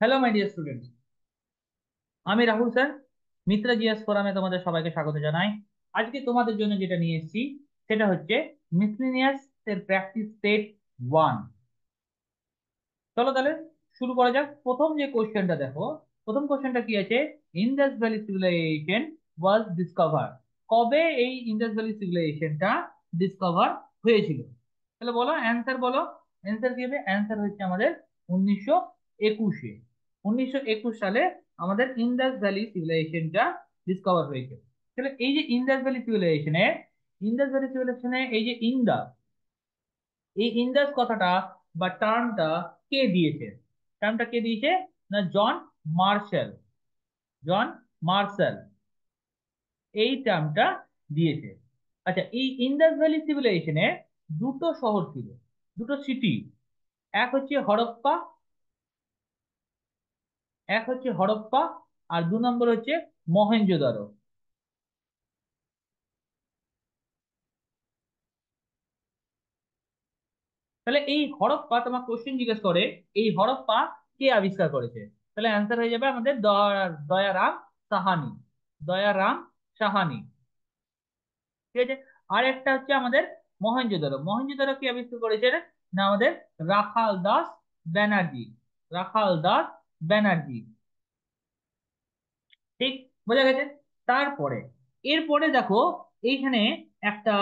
Hello my dear students, আমি Rahul sir. Mitra GS ফোরামে তোমাদের সবাইকে স্বাগত জানাই। আজকে তোমাদের জন্য যেটা নিয়ে এসেছি সেটা হচ্ছে মিসলিনিয়াস এর প্র্যাকটিস সেট 1। চলো তাহলে শুরু করা যাক। প্রথম যে কোশ্চেনটা দেখো, প্রথম কোশ্চেনটা কি আছে? ইন্দাস ভ্যালি সিভিলাইজেশন ওয়াজ ডিসকভার। কবে এই ইন্দাস ভ্যালি সিভিলাইজেশনটা ডিসকভার হয়েছিল? তাহলে বলো, অ্যান্সার বলো। অ্যান্সার কি হবে? অ্যান্সার হচ্ছে আমাদের 1921-এ। 1921 সালে আমাদের ইন্দাস ভ্যালি সিভিলাইজেশনটা ডিসকভার হয়েছে। তাহলে এই যে ইন্দাস ভ্যালি সিভিলাইজেশনে এই যে ইন্দাস, এই ইন্দাস কথাটা বা টার্মটা কে দিয়েছে? টার্মটা কে দিয়েছে? না, জন মার্শাল। জন মার্শাল এই টার্মটা দিয়েছে। আচ্ছা, এই ইন্দাস ভ্যালি সিভিলাইজেশনে দুটো শহর ছিল, দুটো সিটি। এক হচ্ছে হরপ্পা, এক হচ্ছে হরপ্পা, আর দু নম্বর হচ্ছে মহেঞ্জোদারো। তাহলে এই হরপ্পা, তোমার কোশ্চেন জিজ্ঞেস করে এই হরপ্পা কে আবিষ্কার করেছে? তাহলে অ্যান্সার হয়ে যাবে আমাদের দয়ারাম সাহানি। দয়ারাম সাহানি। ঠিক আছে। আর একটা হচ্ছে আমাদের মহেঞ্জোদারো। মহেঞ্জোদারো কি আবিষ্কার করেছে? না, আমাদের রাখাল দাস ব্যানার্জি। রাখাল দাস ব্যানার্জি। ঠিক, বোঝা গেছে। তারপরে এরপরে দেখো, এইখানে একটা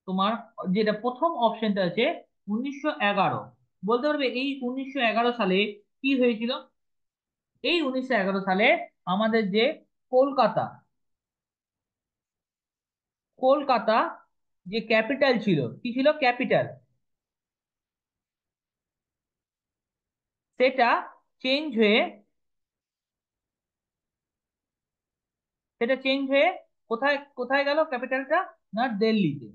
তোমার যেটা প্রথম অপশনটা আছে 1911। বলতে পারবে এই 1911 সালে কি হয়েছিল? এই 1911 সালে আমাদের যে কলকাতা, কলকাতা যে ক্যাপিটাল ছিল, কি ছিল ক্যাপিটাল, সেটা চেঞ্জ হয়ে, কোথায় কোথায় গেল ক্যাপিটালটা? না, দিল্লিতে।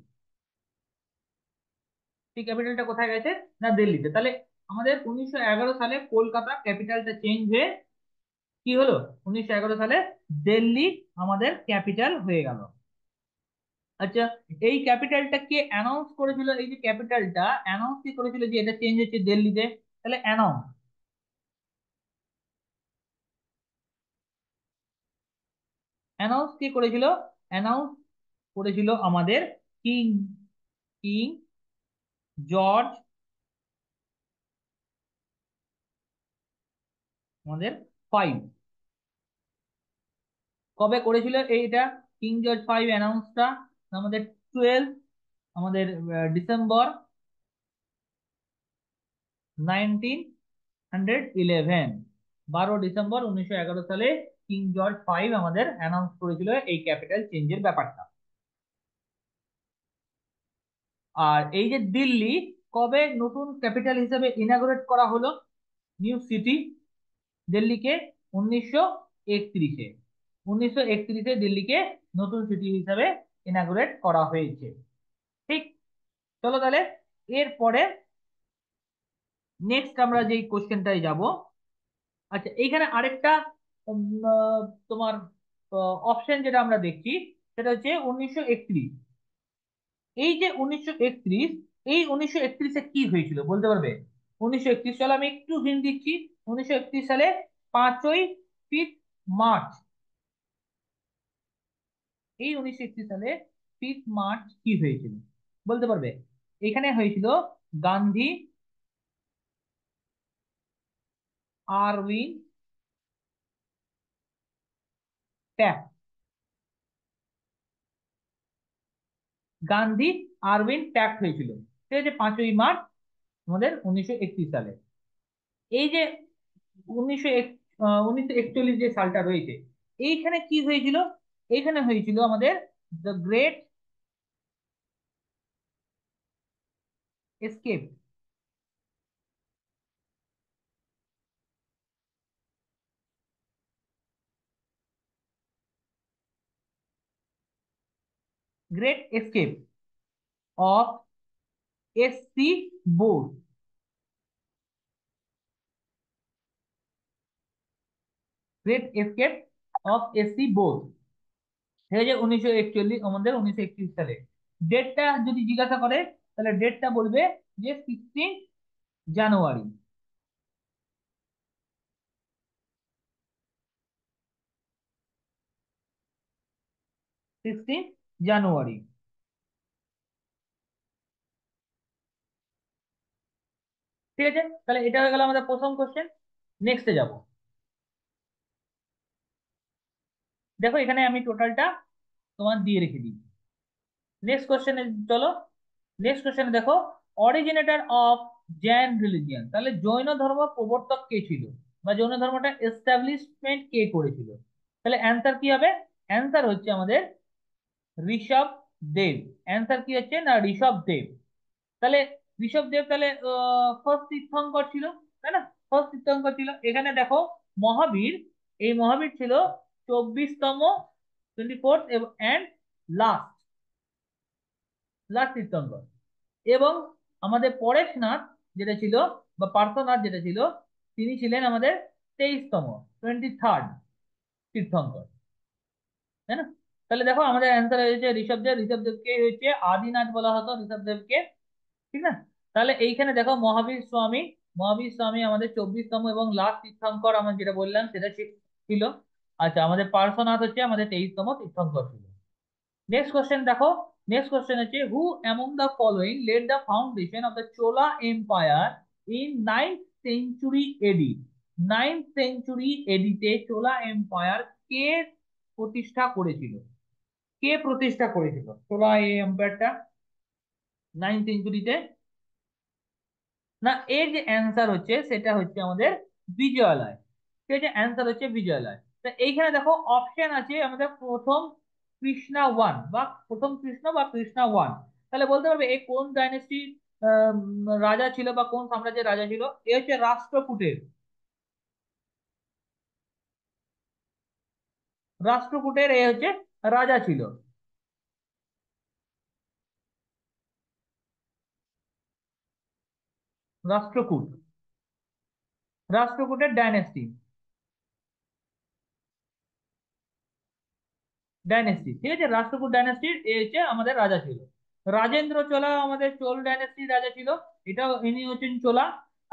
সেই ক্যাপিটালটা কোথায় গেছে? না, দিল্লিতে। তাহলে আমাদের 1911 সালে কলকাতা ক্যাপিটালটা চেঞ্জ হয়ে কি হলো? 1911 সালে দিল্লি আমাদের ক্যাপিটাল হয়ে গেল। আচ্ছা, এই ক্যাপিটালটা কে অ্যানাউন্স করেছিল? এই যে ক্যাপিটালটা অ্যানাউন্স কি করেছিল যে এটা চেঞ্জ হচ্ছে দিল্লিতে? তাহলে অ্যানাউন্স, অ্যানাউন্স কি করেছিল? অ্যানাউন্স করেছিল আমাদের কিং, কিং জর্জ আমাদের 5। কবে করেছিল এইটা? কিং জর্জ 5 অ্যানাউন্সটা আমাদের 12 আমাদের ডিসেম্বর 1911। 12 ডিসেম্বর 1911 সালে কিং জর্জ 5 আমাদের অ্যানাউন্স করেছিল এই ক্যাপিটাল চেঞ্জের ব্যাপারটা। আর এই যে দিল্লি, কবে নতুন ক্যাপিটাল হিসেবে ইনাগুরেট করা হলো নিউ সিটি দিল্লিকে? 1931-এ। 1931-এ দিল্লিকে নতুন সিটি হিসেবে ইনাগুরেট করা হয়েছে। ঠিক। চলো তাহলে এরপরে নেক্সট আমরা যেই কোশ্চেনটাই যাব। আচ্ছা, এইখানে আরেকটা উম, তোমার অপশন যেটা আমরা দেখছি সেটা হচ্ছে 1931। এই যে 1931, এই 1931-এ কি হয়েছিল বলতে পারবে? 1931, চলো আমি একটু হিন্ট দিচ্ছি। 1931 সালে 5ই মার্চ। এই 1931 সালে 5ই মার্চ কি হয়েছিল বলতে পারবে? এখানে হয়েছিল Gandhi Irwin pact. Gandhi Irwin pact হয়েছিল, ঠিক আছে, 5ই মার্চ আমাদের 1931 সালে। এই যে উনিশশো 1941 যে সালটা রয়েছে, এইখানে কি হয়েছিল? এইখানে হয়েছিল আমাদের the great escape. Great escape of SC Bose. Great escape of SC Bose হয়েছে 1941, আমাদের 1931 সালে। ডেটটা যদি জিজ্ঞাসা করে তাহলে ডেটটা বলবে যে 16 জানুয়ারি। জানুয়ারি। ঠিক আছে, তাহলে এটা হয়ে গেল আমাদের প্রথম কোশ্চেন। নেক্সটে যাব। দেখো এখানে আমি টোটালটা তোমার দিয়ে রেখে দিই। নেক্সট কোশ্চেনে চলো। নেক্সট কোশ্চেনে দেখো, অরিজিনেটর অফ জৈন রিলিজিয়ন, তাহলে জৈন ধর্ম প্রবর্তক কে ছিল, বা জৈন ধর্মটা এস্টাবলিশমেন্ট কে করেছিল? তাহলে অ্যান্সার কি হবে? অ্যান্সার হচ্ছে আমাদের ঋষভ দেব। অ্যান্সার কি হচ্ছে না, ঋষভ দেব। তাহলে ঋষভ দেব তাহলে ফার্স্ট তীর্থঙ্কর ছিল, তাই না? ফার্স্ট তীর্থঙ্কর ছিল। এখানে দেখো মহাবীর, এই মহাবীর ছিল 24তম, 24th এন্ড লাস্ট, লাস্ট তীর্থঙ্কর। এবং আমাদের পরেশনাথ যেটা ছিল, বা পার্শ্বনাথ যেটা ছিল, তিনি ছিলেন আমাদের 23তম, 23rd তীর্থঙ্কর, তাই না? তাহলে দেখো আমাদের অ্যান্সার হয়েছে ঋষভদেব। ঋষভদেবকে হচ্ছে আদিনাথ বলা হতো, ঋষভদেবকে। ঠিক না? তাহলে এইখানে দেখো মহাবীর স্বামী, মহাবীর স্বামী আমাদের 24তম এবং লাস্ট তীর্থঙ্কর, আমরা যেটা বললাম সেটা ছিল। আচ্ছা, আমাদের পার্শ্বনাথ হচ্ছে আমাদের 23তম তীর্থঙ্কর ছিল। নেক্সট কোশ্চেন দেখো। নেক্সট কোশ্চেন হচ্ছে, who among the following led the foundation of the Chola empire in 9th century AD? 9th century এডিতে চোলা এম্পায়ার কে প্রতিষ্ঠা করেছিল? কে প্রতিষ্ঠা করেছিল চোলা এই এম্পায়ারটা 9th সেঞ্চুরিতে? না, এর যে অ্যান্সার হচ্ছে সেটা হচ্ছে আমাদের বিজয়ালয়। ঠিক আছে, অ্যান্সার হচ্ছে বিজয়ালয়। তো এইখানে দেখো অপশন আছে আমাদের প্রথম কৃষ্ণা ওয়ান, বা প্রথম কৃষ্ণ বা কৃষ্ণা ওয়ান। তাহলে বলতে পারবে এই কোন ডাইনেস্টির রাজা ছিল, বা কোন সাম্রাজ্যের রাজা ছিল? এ হচ্ছে রাষ্ট্রকূটের, রাষ্ট্রকূটের এ হচ্ছে রাজা ছিল। রাষ্ট্রকূট, রাষ্ট্রকূটের ডাইনেস্টি, ডাইনেস্টি। ঠিক আছে, রাষ্ট্রকূট ডাইনেস্টির এ হচ্ছে আমাদের রাজা ছিল। রাজেন্দ্র চোলা আমাদের চোল ডাইনেস্টির রাজা ছিল, এটাও ইনি হচ্ছেন চোলা।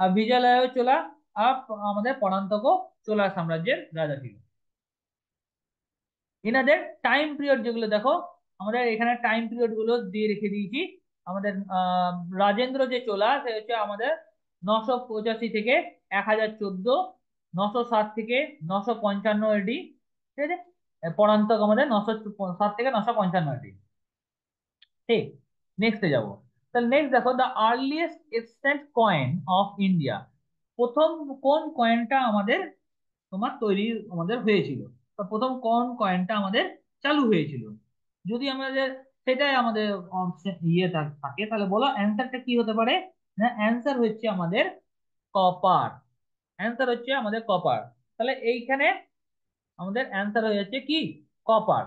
আর বিজয়ালয় চোলা, আর আমাদের পরান্তক চোলা সাম্রাজ্যের রাজা ছিল। এনাদের টাইম পিরিয়ড যেগুলো দেখো, আমাদের এখানে টাইম পিরিয়ড গুলো দিয়ে রেখে দিয়েছি। আমাদের রাজেন্দ্র যে চোলা সে হচ্ছে আমাদের 985 থেকে 1014, 907 থেকে 955 এডি। ঠিক আছে, পরান্তক আমাদের 907 থেকে 955 এডি। ঠিক, নেক্সটে যাব। তাহলে নেক্সট দেখো, the earliest extent coin of India, প্রথম কোন কয়েনটা আমাদের তোমার তৈরি আমাদের হয়েছিল, বা প্রথম কোন কয়েনটা আমাদের চালু হয়েছিল? যদি আমাদের সেটাই আমাদের ইয়ে থাকে, তাহলে বলো অ্যান্সারটা কি হতে পারে? না, অ্যান্সার হচ্ছে আমাদের কপার। অ্যান্সার হচ্ছে আমাদের কপার। তাহলে এইখানে আমাদের অ্যান্সার হয়ে যাচ্ছে কি, copper.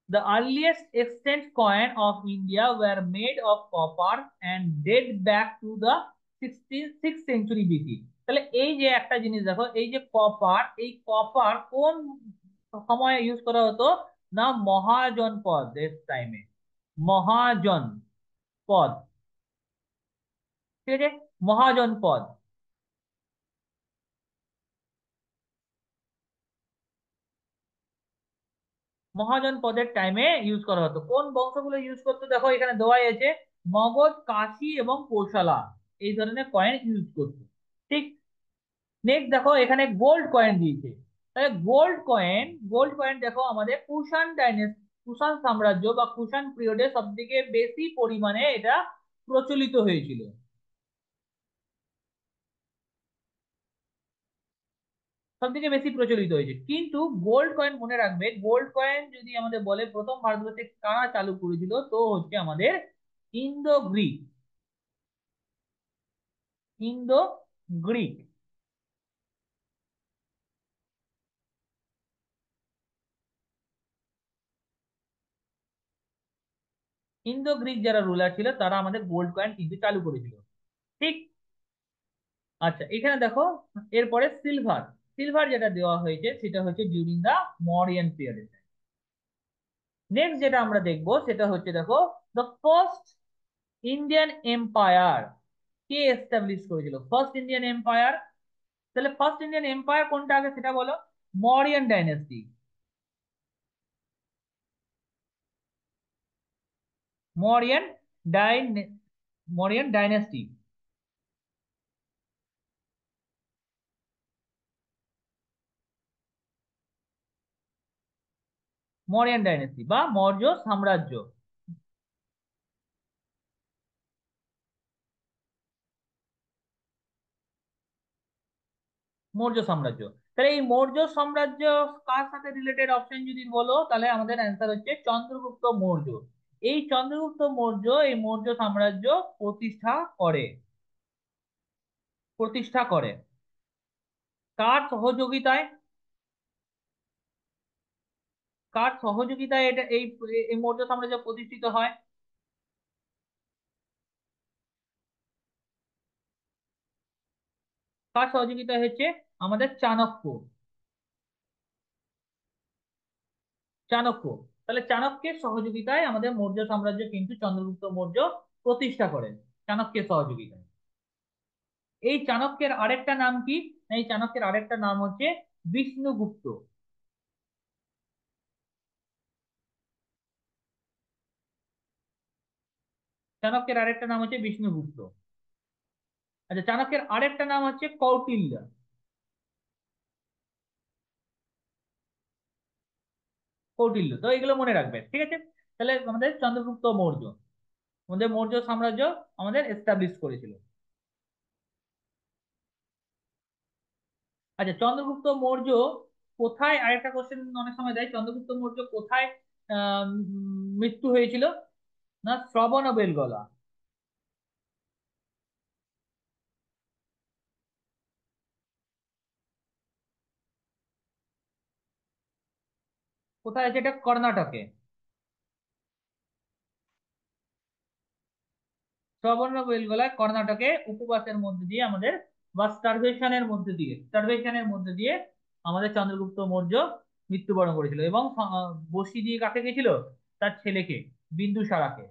The earliest extant coin of India were made of copper and date back to the 6th century BC। তাহলে এই যে একটা জিনিস দেখো, এই যে কপার, এই কপার কোন সময়ে ইউজ করা হতো? না, মহাজনপদ এর টাইমে, মহাজন পদ। ঠিক আছে, মহাজনপদ, মহাজন পদের টাইমে ইউজ করা হতো। কোন বংশগুলো ইউজ করতো দেখো এখানে দেওয়াই আছে, মগধ, কাশী এবং কোশলা এই ধরনের কয়েন ইউজ করতো। ঠিক। নেক্সট দেখো এখানে গোল্ড কয়েন দিয়েছে। তাহলে গোল্ড কয়েন, গোল্ড কয়েন দেখো আমাদের কুষাণ ডাইনেস্টি, কুষাণ সাম্রাজ্য বা কুষাণ পিরিয়ডে সব থেকে বেশি পরিমাণে এটা প্রচলিত হয়েছিল, সব থেকে বেশি প্রচলিত হয়েছে। কিন্তু গোল্ড কয়েন মনে রাখবে, গোল্ড কয়েন যদি আমাদের বলে প্রথম ভারতবর্ষে কারা চালু করেছিল, তো হচ্ছে আমাদের Indo Greek, Indo Greek, Indo Greek যারা রুলার ছিল তারা আমাদের গোল্ড কয়েন কিন্তু চালু করেছিল। ঠিক। আচ্ছা, এখানে দেখো এরপরে সিলভার, সিলভার যেটা দেওয়া হয়েছে সেটা হচ্ছে ডিউরিং দা মরিয়ান পিরিয়ড। নেক্সট যেটা আমরা দেখবো সেটা হচ্ছে দেখো, the first Indian empire K establish করেছিল? ফার্স্ট ইন্ডিয়ান এম্পায়ার, তাহলে ফার্স্ট ইন্ডিয়ান এম্পায়ার কোনটা আগে সেটা বলো। মরিয়ান ডাইনেস্টি, মরিয়ান ডাইন মরিয়ান ডাইনেস্টি। মরিয়ান ডাইনেস্টি বা মৌর্য সাম্রাজ্য। মৌর্য সাম্রাজ্য। তাহলে এই মৌর্য সাম্রাজ্য কার সাথে রিলেটেড অপশন যদি বলো, তাহলে আমাদের অ্যান্সার হচ্ছে চন্দ্রগুপ্ত মৌর্য। এই চন্দ্রগুপ্ত মৌর্য এই মৌর্য সাম্রাজ্য প্রতিষ্ঠা করে। প্রতিষ্ঠা করে কার সহযোগিতায়? কার সহযোগিতায় এটা এই এই মৌর্য সাম্রাজ্য প্রতিষ্ঠিত হয়? কার সহযোগিতায় হচ্ছে? আমাদের চাণক্য। চাণক্য। তাহলে চাণক্যের সহযোগিতায় আমাদের মৌর্য সাম্রাজ্য কিন্তু চন্দ্রগুপ্ত মৌর্য প্রতিষ্ঠা করেন, চাণক্যের সহযোগিতায়। এই চাণক্যের আরেকটা নাম কি? এই চাণক্যের আরেকটা নাম হচ্ছে বিষ্ণুগুপ্ত। চাণক্যের আরেকটা নাম হচ্ছে বিষ্ণুগুপ্ত। আচ্ছা, চাণক্যের আরেকটা নাম হচ্ছে কৌটিল্য। কৌটিল্য, তো এগুলো মনে রাখবে, ঠিক আছে? তাহলে আমাদের চন্দ্রগুপ্ত মৌর্য আমাদের মৌর্য সাম্রাজ্য আমাদের এস্টাবলিশ করেছিল। আচ্ছা, চন্দ্রগুপ্ত মৌর্য কোথায়, আরেকটা কোশ্চেন অনেক সময় দেয়, চন্দ্রগুপ্ত মৌর্য কোথায় মৃত্যু হয়েছিল? না শ্রবণ বেলগলা। কোথায় আছে এটা? কর্ণাটকে। শ্রবণ বেলগোলায় কর্ণাটকে উপবাসের মধ্যে দিয়ে আমাদের, বা স্টারভেশনের মধ্যে দিয়ে আমাদের চন্দ্রগুপ্ত মৌর্য মৃত্যুবরণ করেছিল, এবং বসি দিয়ে কাকে গেছিল? তার ছেলেকে, বিন্দুসারাকে।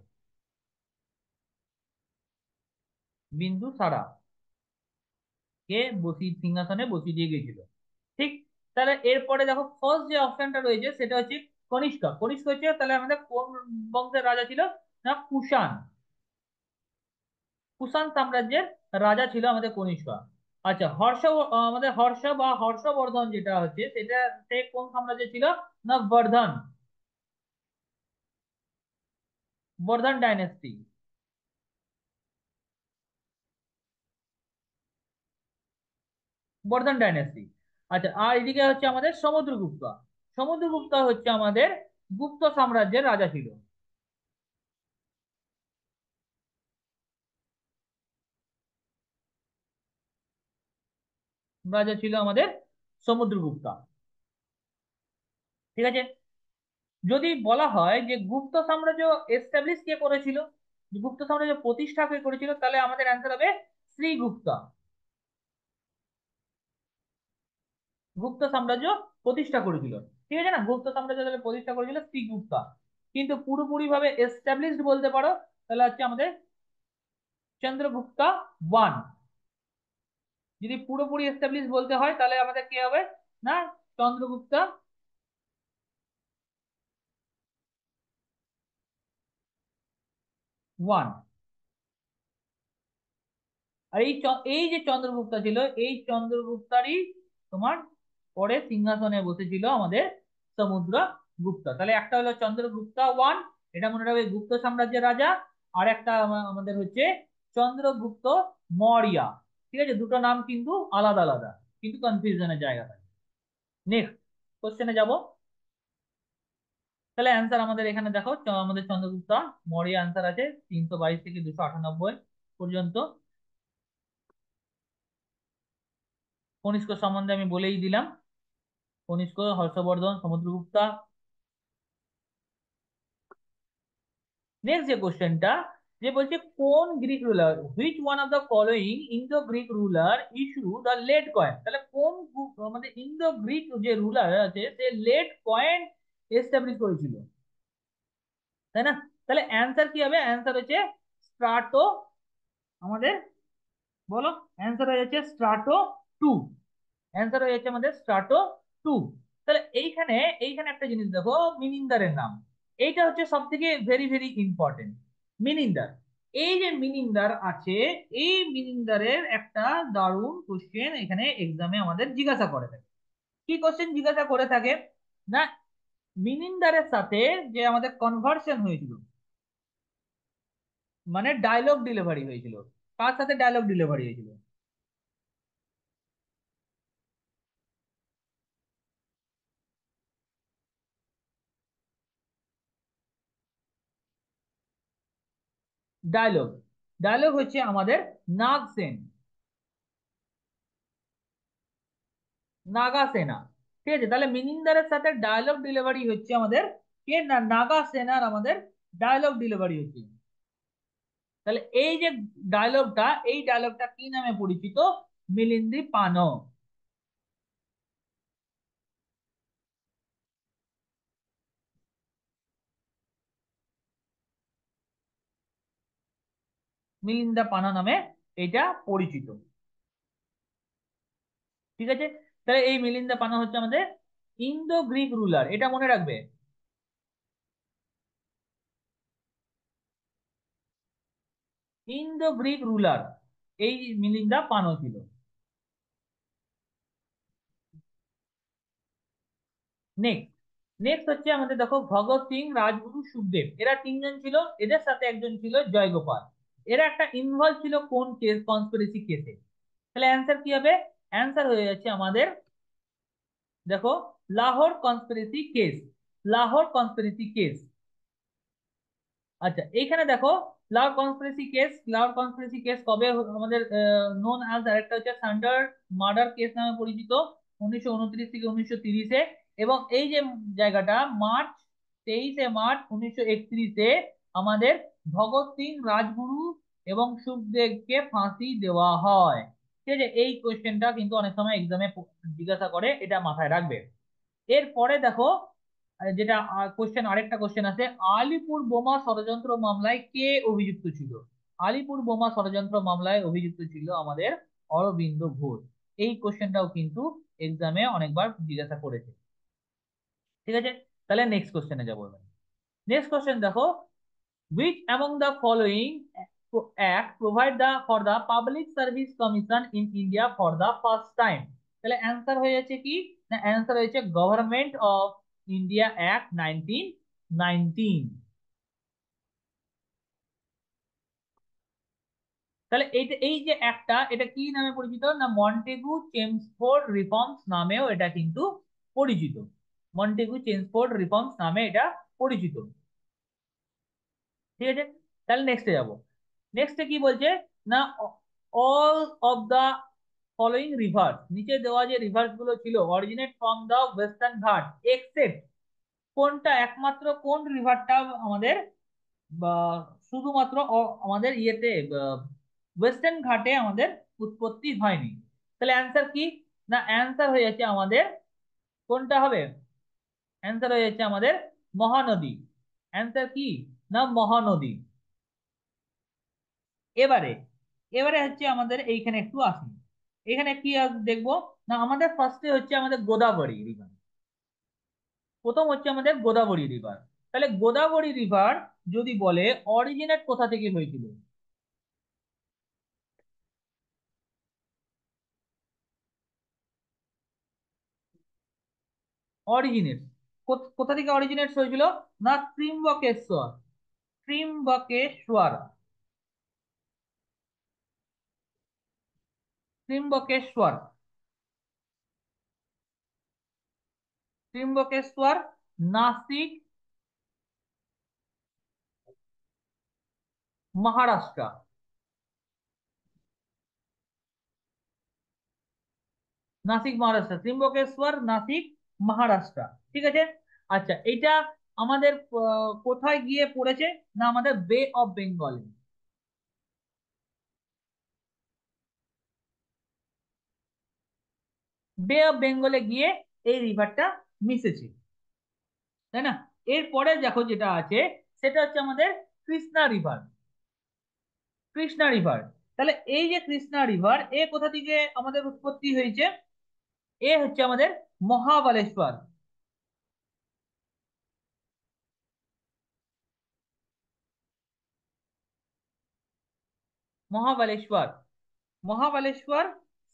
বিন্দুসারা কে বসি সিংহাসনে বসিয়ে দিয়ে গেছিল। ঠিক। তাহলে এরপরে দেখো ফার্স্ট যে অপশনটা রয়েছে সেটা হচ্ছে কনিষ্ক। কনিষ্ক হচ্ছে তাহলে আমাদের কোন বংশের রাজা ছিল? না কুষাণ। কুষাণ সাম্রাজ্যের রাজা ছিল আমাদের কনিষ্ক। আচ্ছা, আমাদের হর্ষ বা হর্ষবর্ধন যেটা হচ্ছে সেটা, সে কোন সাম্রাজ্য ছিল? না বর্ধন। বর্ধন ডাইনেস্টি। বর্ধন ডাইনেস্টি। আচ্ছা, আর এদিকে হচ্ছে আমাদের সমুদ্রগুপ্ত। সমুদ্রগুপ্ত হচ্ছে আমাদের গুপ্ত সাম্রাজ্যের রাজা ছিল। রাজা ছিল আমাদের সমুদ্রগুপ্ত। ঠিক আছে। যদি বলা হয় যে গুপ্ত সাম্রাজ্য এস্টাবলিশ কে করেছিল, যে গুপ্ত সাম্রাজ্য প্রতিষ্ঠা কে করেছিল, তাহলে আমাদের অ্যান্সার হবে শ্রীগুপ্ত। গুপ্ত সাম্রাজ্য প্রতিষ্ঠা করেছিল। ঠিক আছে না, গুপ্ত সাম্রাজ্য তাহলে প্রতিষ্ঠা করেছিল শ্রীগুপ্ত। কিন্তু পুরোপুরি ভাবে এস্টাবলিশড বলতে পারো, তাহলে হচ্ছে আমাদের চন্দ্রগুপ্ত ওয়ান। যদি পুরোপুরি এস্টাবলিশ বলতে হয় তাহলে আমাদের কি হবে? না চন্দ্রগুপ্ত ওয়ান। আর এই যে চন্দ্রগুপ্ত ছিল, এই চন্দ্রগুপ্তারই তোমার পরে সিংহাসনে বসেছিল আমাদের সমুদ্রগুপ্ত। তাহলে একটা হলো চন্দ্রগুপ্ত ওয়ান, এটা মনে রাখবে গুপ্ত সাম্রাজ্যের রাজা। আর একটা আমাদের হচ্ছে চন্দ্রগুপ্ত মৌর্য। ঠিক আছে, দুটো নাম কিন্তু আলাদা আলাদা, কিন্তু কনফিউশনের জায়গা থাকে। নেক্সট কোশ্চেনে যাব। তাহলে অ্যান্সার আমাদের এখানে দেখো, আমাদের চন্দ্রগুপ্ত মৌর্য অ্যান্সার আছে 322 থেকে 298 পর্যন্ত। কনিষ্ক সম্বন্ধে আমি বলেই দিলাম, কনিষ্ক, হর্ষবর্ধন, সমুদ্রগুপ্ত। নেক্সট যে কোশ্চেনটা, যে বলছে কোন Greek ruler, which one of the following Indo Greek ruler issue the lead coin? তাহলে কোন আমাদের ইন্দো গ্রিক যে রুলার আছে সে লেড কয়েন এস্টাবলিশ করেছিল, তাই না? তাহলে অ্যান্সার কি হবে? অ্যান্সার হচ্ছে স্ট্রাটো। আমাদের বলো, অ্যান্সার হয়ে যাচ্ছে স্ট্রাটো টু। অ্যান্সার হয়ে যাচ্ছে আমাদের স্ট্রাটো টু। তাহলে এইখানে, এইখানে একটা জিনিস দেখো, মিনিন্দারের নাম, এইটা হচ্ছে সব থেকে ভেরি ভেরি ইম্পর্টেন্ট। মিলিন্দার। এই যে মিলিন্দার আছে, এই মিলিন্দারের একটা দারুণ কোশ্চেন এখানে এক্সামে আমাদের জিজ্ঞাসা করে থাকে। কি কোশ্চেন জিজ্ঞাসা করে থাকে না, মিলিন্দারের সাথে যে আমাদের কনভার্সন হয়েছিল, মানে ডায়লগ ডেলিভারি হয়েছিল, কার সাথে ডায়লগ ডেলিভারি হয়েছিল? ডায়লগ, ডায়লগ হচ্ছে আমাদের নাগসেন, নাগা সেনা। ঠিক আছে, তাহলে মিনিন্দারের সাথে ডায়লগ ডেলিভারি হচ্ছে আমাদের কে না, নাগা সেনার আমাদের ডায়লগ ডেলিভারি হচ্ছে। তাহলে এই যে ডায়লগটা, এই ডায়লগটা কি নামে পরিচিত? মিলিন্দি পানো। মিলিন্দা পানো নামে এটা পরিচিত। ঠিক আছে, তাহলে এই মিলিন্দা পানো হচ্ছে আমাদের ইন্দো গ্রিক রুলার, এটা মনে রাখবে। ইন্দো গ্রিক রুলার এই মিলিন্দা পানো ছিল। নেক্সট, নেক্সট হচ্ছে আমাদের দেখো ভগৎ সিং, রাজগুরু, সুখদেব, এরা তিনজন ছিল। এদের সাথে একজন ছিল জয়গোপাল। এরা একটা ইনভলভ ছিল কোন কেস, কনস্পিরেসি কেসে? তাহলে অ্যান্সার কি হবে? অ্যান্সার হয়ে যাচ্ছে আমাদের, দেখো, Lahore conspiracy case, Lahore conspiracy case. আচ্ছা, এইখানে দেখো, Lahore conspiracy case, Lahore conspiracy case কবে আমাদের নোন অ্যাজ, আরেকটা হচ্ছে সান্ডার মার্ডার কেস নামে পরিচিত, 1929 থেকে 1930-এ। এবং এই যে জায়গাটা, মার্চ, 23শে মার্চ 1931-এ আমাদের ভগৎ সিং, রাজগুরু এবং সুখদেবকে ফাঁসি দেওয়া হয়। ঠিক আছে, এই কোশ্চেনটা কিন্তু অনেক সময় এক্সামে জিজ্ঞাসা করে, এটা মাথায় রাখবে। এরপরে দেখো, যেটা কোশ্চেন, আরেকটা কোশ্চেন আছে, আলিপুর বোমা ষড়যন্ত্র মামলায় কে অভিযুক্ত ছিল? আলিপুর বোমা ষড়যন্ত্র মামলায় অভিযুক্ত ছিল আমাদের অরবিন্দ ঘোষ। এই কোশ্চেনটাও কিন্তু এক্সামে অনেকবার জিজ্ঞাসা করেছে। ঠিক আছে, তাহলে নেক্সট কোশ্চেনে যাবো এবার। নেক্সট কোশ্চেন দেখো, which among the following act provide the for the public service commission in India for the first time? তাহলে অ্যান্সার হয়ে যাচ্ছে কি না, অ্যান্সার হয়েছে গভর্নমেন্ট অফ ইন্ডিয়া অ্যাক্ট 1919। তাহলে এইটা, এই যে অ্যাক্টটা, এটা কি নামে পরিচিত না, মন্টেগু চেমসফোর্ড রিফর্মস নামেও এটা কিন্তু পরিচিত। মন্টেগু চেমসফোর্ড রিফর্মস নামে এটা পরিচিত। ঠিক আছে, তাহলে নেক্সটে যাব। নেক্সটে কি বলছে না, all of the following rivers, নিচে দেওয়া যে রিভার্স গুলো ছিল, originate from the Western Ghat except, কোনটা, একমাত্র কোন রিভারটা আমাদের বা শুধুমাত্র আমাদের ইয়েতে ওয়েস্টার্ন ঘাটে আমাদের উৎপত্তি হয়নি? তাহলে অ্যান্সার কি না, অ্যান্সার হয়ে যাচ্ছে আমাদের, কোনটা হবে? অ্যান্সার হয়ে যাচ্ছে আমাদের মহানদী। অ্যান্সার কি না, মহানদী। এবারে, এবারে হচ্ছে আমাদের এইখানে একটু আসি, এখানে কি দেখবো না, আমাদের ফার্স্টে হচ্ছে আমাদের গোদাবরী রিভার। প্রথম হচ্ছে আমাদের গোদাবরী রিভার। তাহলে গোদাবরী রিভার যদি বলে অরিজিনেট কোথা থেকে হয়েছিল? অরিজিনেট কোথা থেকে অরিজিনেট হয়েছিল না, ত্রিম্বকেশ্বর, ত্রিম্বকেশ্বর, ত্রিম্বকেশ্বর, ত্রিম্বকেশ্বর, নাসিক, মহারাষ্ট্র। নাসিক মহারাষ্ট্র, ত্রিম্বকেশ্বর, নাসিক, মহারাষ্ট্র। ঠিক আছে। আচ্ছা, এটা আমাদের কোথায় গিয়ে পড়েছে না, আমাদের বে অফ বেঙ্গলে, বে অফ বেঙ্গলে গিয়ে এই রিভারটা মিশেছে, তাই না? এরপরে দেখো যেটা আছে, সেটা হচ্ছে আমাদের কৃষ্ণা রিভার, কৃষ্ণা রিভার। তাহলে এই যে কৃষ্ণা রিভার, এ কোথা থেকে আমাদের উৎপত্তি হয়েছে? এ হচ্ছে আমাদের মহাবালেশ্বর, মহাবালেশ্বর। মহাবালেশ্বর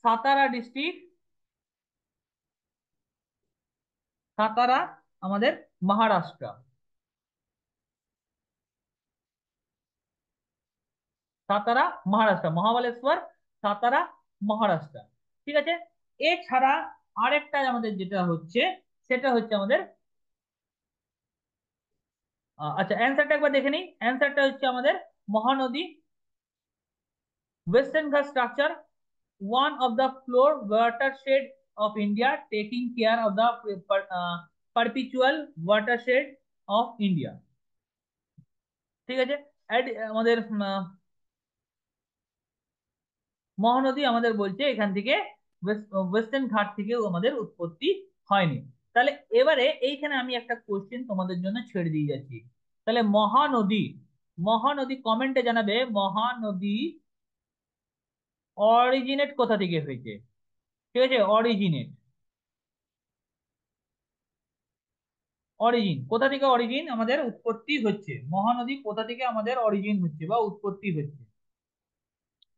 সাতারা ডিস্ট্রিক্ট, সাতারা আমাদের মহারাষ্ট্র। সাতারা মহারাষ্ট্র, মহাবালেশ্বর সাতারা মহারাষ্ট্র। ঠিক আছে। এছাড়া আরেকটা আমাদের যেটা হচ্ছে সেটা হচ্ছে আমাদের আচ্ছা অ্যান্সারটা একবার দেখে নিই। অ্যান্সারটা হচ্ছে আমাদের মহানদী। ওয়েস্টার্ন ঘাট structure, one of the floor watershed of India, taking care of the perpetual watershed of India। ঠিক আছে। আমাদের মহানদী আমাদের বলছে এখান থেকে ওয়েস্টার্ন ঘাট থেকেও আমাদের উৎপত্তি হয়নি। তাহলে এবারে এইখানে আমি একটা কোশ্চেন তোমাদের জন্য ছেড়ে দিয়ে যাচ্ছি। তাহলে মহানদী, মহানদী কমেন্টে জানাবে মহানদী অরিজিনেট কোথা থেকে হয়েছে। ঠিক আছে, অরিজিনেট, অরিজিন কোথা থেকে, অরিজিন আমাদের উৎপত্তি হচ্ছে, মহানদী কোথা থেকে আমাদের অরিজিন হচ্ছে বা উৎপত্তি হচ্ছে।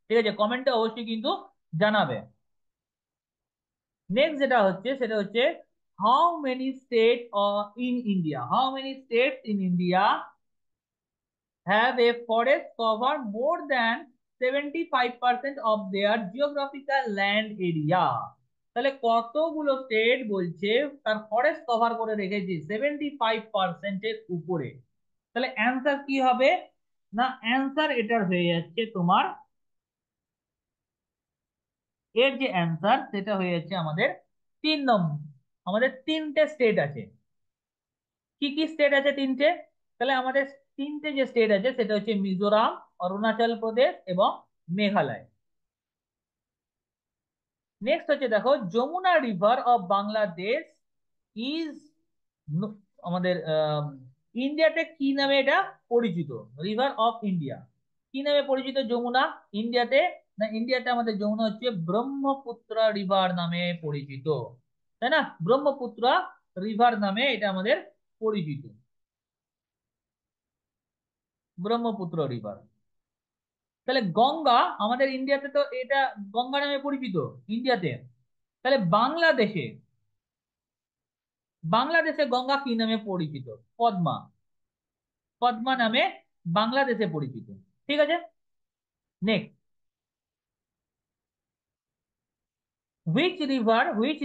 ঠিক আছে, কমেন্টে অবশ্যই কিন্তু জানাবে। নেক্সট যেটা হচ্ছে সেটা হচ্ছে how many state in India, how many states in India have a forest cover more than 75% of their geographical land area। তাহলে কতগুলো স্টেট বলছে তার ফরেস্ট কভার করে রেখেছে 75%-এর উপরে। তাহলে অ্যান্সার কি হবে, না অ্যান্সার এটার হয়ে যাচ্ছে তোমার, এর যে অ্যান্সার সেটা হয়ে যাচ্ছে আমাদের 3 নম্বর। আমাদের তিনটে স্টেট আছে। কি কি স্টেট আছে তিনটে, তাহলে আমাদের তিনটে যে স্টেট আছে সেটা হচ্ছে মিজোরাম, অরুণাচল প্রদেশ এবং মেঘালয়। নেক্সট হচ্ছে দেখো Jamuna river of Bangladesh is, আমাদের ইন্ডিয়াতে কি নামে এটা পরিচিত, রিভার অফ ইন্ডিয়া কি নামে পরিচিত যমুনা ইন্ডিয়াতে, না ইন্ডিয়াতে আমাদের যমুনা হচ্ছে ব্রহ্মপুত্র রিভার নামে পরিচিত, তাই না, ব্রহ্মপুত্র রিভার নামে এটা আমাদের পরিচিত, ব্রহ্মপুত্র রিভার। তাহলে গঙ্গা আমাদের ইন্ডিয়াতে তো এটা গঙ্গা নামে পরিচিত ইন্ডিয়াতে, তাহলে বাংলাদেশে, বাংলাদেশে গঙ্গা কি নামে পরিচিত, পদ্মা, পদ্মা নামে বাংলাদেশে পরিচিত। ঠিক আছে। Next, which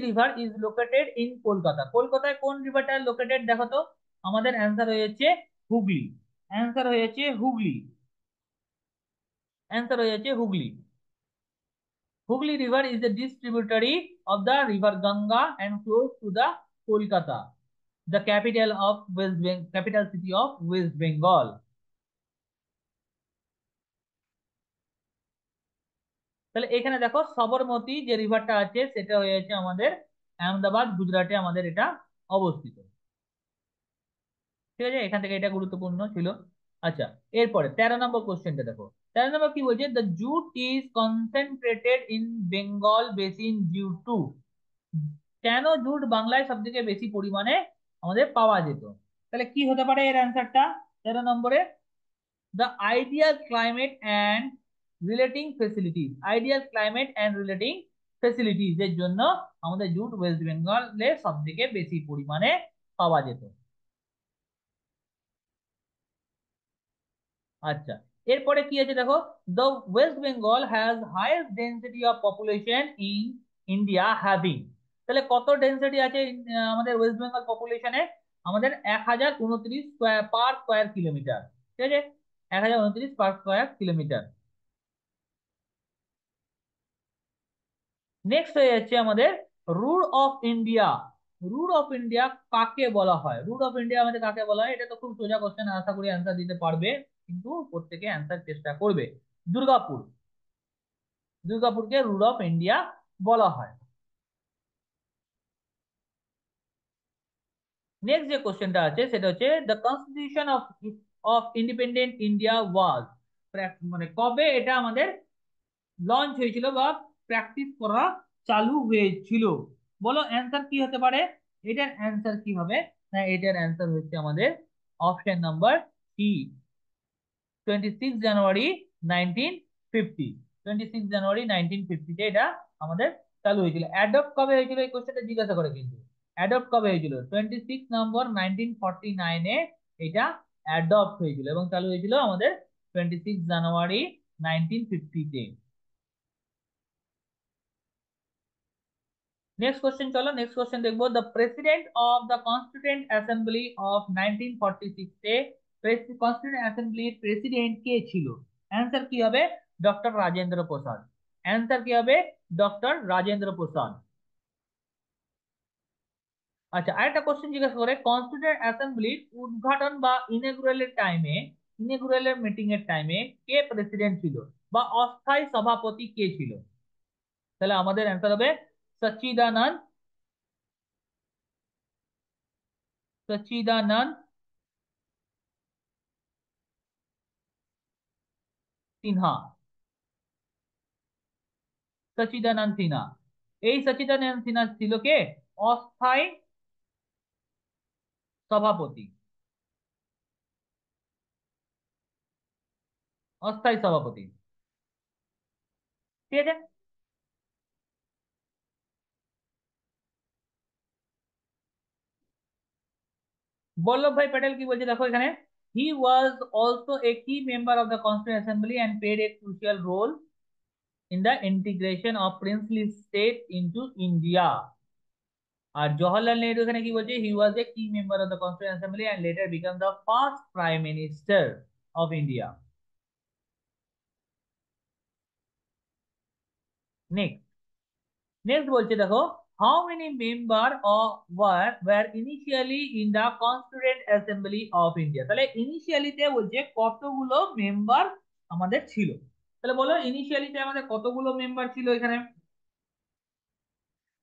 river is located in Kolkata, কলকাতায় কোন রিভারটা লোকেটেড দেখো তো, আমাদের অ্যান্সার হয়েছে হুগলি, অ্যান্সার হয়েছে হুগলি, অ্যান্সার হয়েছে Hooghly. Hooghly river is the distributary of the river Ganga and flows to the Kolkata, the capital of capital city of West Bengal। তাহলে এখানে দেখো সবরমতী যে রিভারটা আছে সেটা হয়েছে আমাদের আহমেদাবাদ গুজরাটে আমাদের এটা অবস্থিত। ঠিক আছে, এখান থেকে এটা গুরুত্বপূর্ণ ছিল। আচ্ছা, এরপরে 13 নম্বর কোশ্চেনটা দেখো। 13 নম্বর কি বলছে, the jute is concentrated in Bengal basin due to, কেন জুট বাংলায় সব থেকে বেশি পরিমাণে আমাদের পাওয়া যেত। তাহলে কি হতে পারে এর অ্যান্সারটা 13 নম্বরে, the ideal climate and relating facilities, ideal climate and relating facilities এর জন্য আমাদের জুট ওয়েস্ট বেঙ্গলে সব থেকে বেশি পরিমাণে পাওয়া যেত। আচ্ছা, এরপরে কি আছে দেখো, the West Bengal has highest density of population in India having, তাহলে কত ডেন্সিটি আছে আমাদের ওয়েস্ট বেঙ্গল পপুলেশনে, আমাদের 1029 পার স্কোয়ার কিলোমিটার। ঠিক আছে, 1029 পার স্কোয়ার কিলোমিটার। নেক্সট হয়ে যাচ্ছে আমাদের rule of India, rule of India কাকে বলা হয়, রুল অফ ইন্ডিয়া আমাদের কাকে বলা হয়, এটা তো খুব সোজা কোশ্চেন, আশা করি অ্যান্সার দিতে পারবে, কিন্তু প্রত্যেকে অ্যান্সার চেষ্টা করবে। দুর্গাপুর, দুর্গাপুরকে রুল অফ ইন্ডিয়া বলা হয়। নেক্সট যে কোশ্চেনটা আছে সেটা হচ্ছে the constitution of of independent India was, মানে কবে এটা আমাদের লঞ্চ হয়েছিল বা প্র্যাকটিস করা চালু হয়েছিল, বলো অ্যান্সার কি হতে পারে, এটার অ্যান্সার কি হবে, না এটার অ্যান্সার হচ্ছে আমাদের অপশন নাম্বার সি, 26 জানুয়ারি 19 ফিফটি 26 জানুয়ারি 1950 এটা আমাদের চালু হয়েছিল। অ্যাডপ্ট কবে হয়েছিল এই কোশ্চেনটা জিজ্ঞাসা করে কিন্তু। অ্যাডপ্ট কবে হয়েছিল? 26 নভেম্বর 1949-এ এটা অ্যাডপ্ট হয়েছিল এবং চালু হয়েছিল আমাদের 26 জানুয়ারি 1950-তে। নেক্সট কোশ্চেন, চলো নেক্সট কোশ্চেন দেখবো। The president of the constituent assembly of 1946-এ কনস্টিটিউয়েন্ট অ্যাসেম্বলির প্রেসিডেন্ট কে ছিল? অ্যান্সার কি হবে? ডক্টর রাজেন্দ্র প্রসাদ। অ্যান্সার কি হবে? ডক্টর রাজেন্দ্র প্রসাদ। আচ্ছা, আরেকটা কোশ্চেন জিজ্ঞাসা করে, কনস্টিটিউয়েন্ট অ্যাসেম্বলির উদ্ঘাটন বা ইনেগুরালের মিটিং এর টাইমে কে প্রেসিডেন্ট ছিল বা অস্থায়ী সভাপতি কে ছিল? তাহলে আমাদের অ্যান্সার হবে সচ্চিদানন্দ সচ্চিদানন্দ সিনহা। সচিদানন্দ সিনহা। এই সচিদানন্দ সিনহা ছিল কে? অস্থায়ী সভাপতি। অস্থায়ী সভাপতি। ঠিক আছে। বল্লভ ভাই প্যাটেল কি বলছে দেখো এখানে, হি ওয়াজ also a key member of the constituent assembly and played a crucial role in the integration of princely state into India. আর জওহরলাল নেহরু এখানে কি বলছে, he was a key member of the constituent assembly and later became the first prime minister of India. Next, next বলছে দেখো, how many member were initially in the constituent assembly of India. তাহলে ইনিশিয়ালিতে বলছে কতগুলো member আমাদের ছিল। তাহলে বলো ইনিশিয়ালিতে আমাদের কতগুলো মেম্বার ছিল এখানে?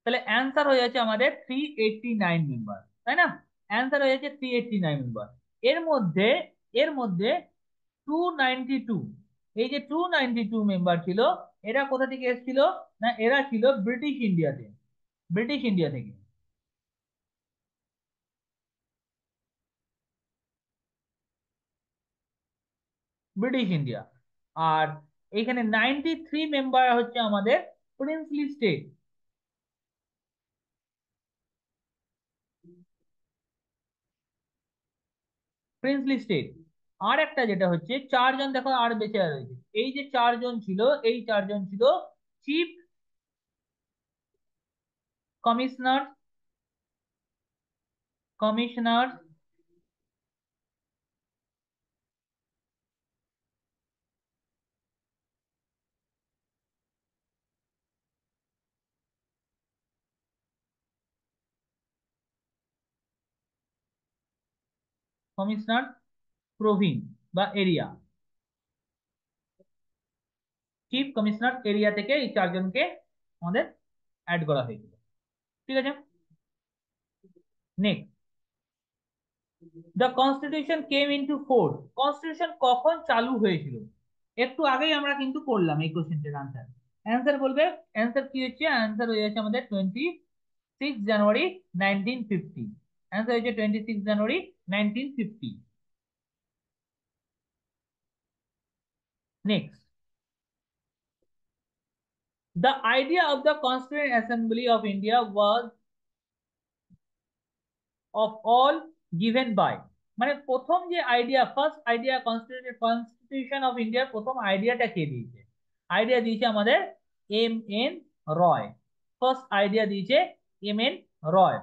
তাহলে অ্যান্সার হয়ে যাচ্ছে আমাদের 389 মেম্বার, তাই না? অ্যান্সার হয়ে যাচ্ছে 389 মেম্বার। এর মধ্যে এর মধ্যে 292, এই যে 292 মেম্বার ছিল, এরা কোথা থেকে এসেছিল? না, এরা ছিল ব্রিটিশ ইন্ডিয়াতে, ব্রিটিশ ইন্ডিয়া থেকে। British India. আর এখানে 93 মেম্বার হচ্ছে আমাদের প্রিন্সলি স্টেট। Princely state. আর একটা যেটা হচ্ছে চারজন দেখো আর বেঁচে রয়েছে, এই যে চারজন ছিল, এই চারজন ছিল chief commissioner, commissioner commissioner Praveen বা এরিয়া, চিফ কমিশনার এরিয়া থেকে এই চারজনকে আমাদের অ্যাড করা হয়েছিল। ঠিক আছে। Next, the constitution came into force. Constitution কখন চালু হয়েছিল? একটু আগেই আমরা কিন্তু করলাম এই কোশ্চেনটার আনসার। অ্যান্সার বলবে, অ্যান্সার কি হচ্ছে? অ্যান্সার হয়ে যাচ্ছে আমাদের 26 জানুয়ারি 1950। অ্যান্সার হচ্ছে 26 জানুয়ারি 1950। Next, the idea of the constituent assembly of India was of all given by. মানে প্রথম যে idea, first idea constitution of ইন্ডিয়ার প্রথম আইডিয়াটা কে দিয়েছে? আইডিয়া দিয়েছে আমাদের M N Roy. First idea দিয়েছে এম এন রয়।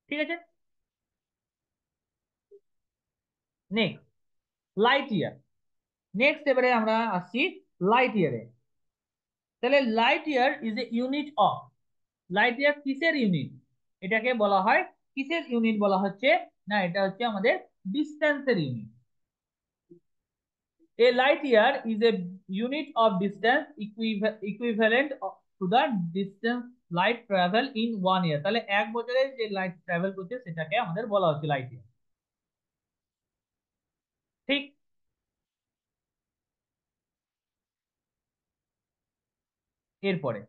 ঠিক আছে। Next, light year. নেক্সট এবারে আমরা আসছি লাইট ইয়ারে। তাহলে light year is a unit of, light year কিসের ইউনিট? এটাকে বলা হয় কিসের ইউনিট বলা হচ্ছে? না, এটা হচ্ছে আমাদের ডিস্টেন্সের unit. A light year is a unit of distance equivalent to the distance light travel in 1 year. তাহলে এক বছরে যে লাইট ট্রাভেল করছে সেটাকে আমাদের বলা হচ্ছে লাইট ইয়ার। ঠিক। এরপরে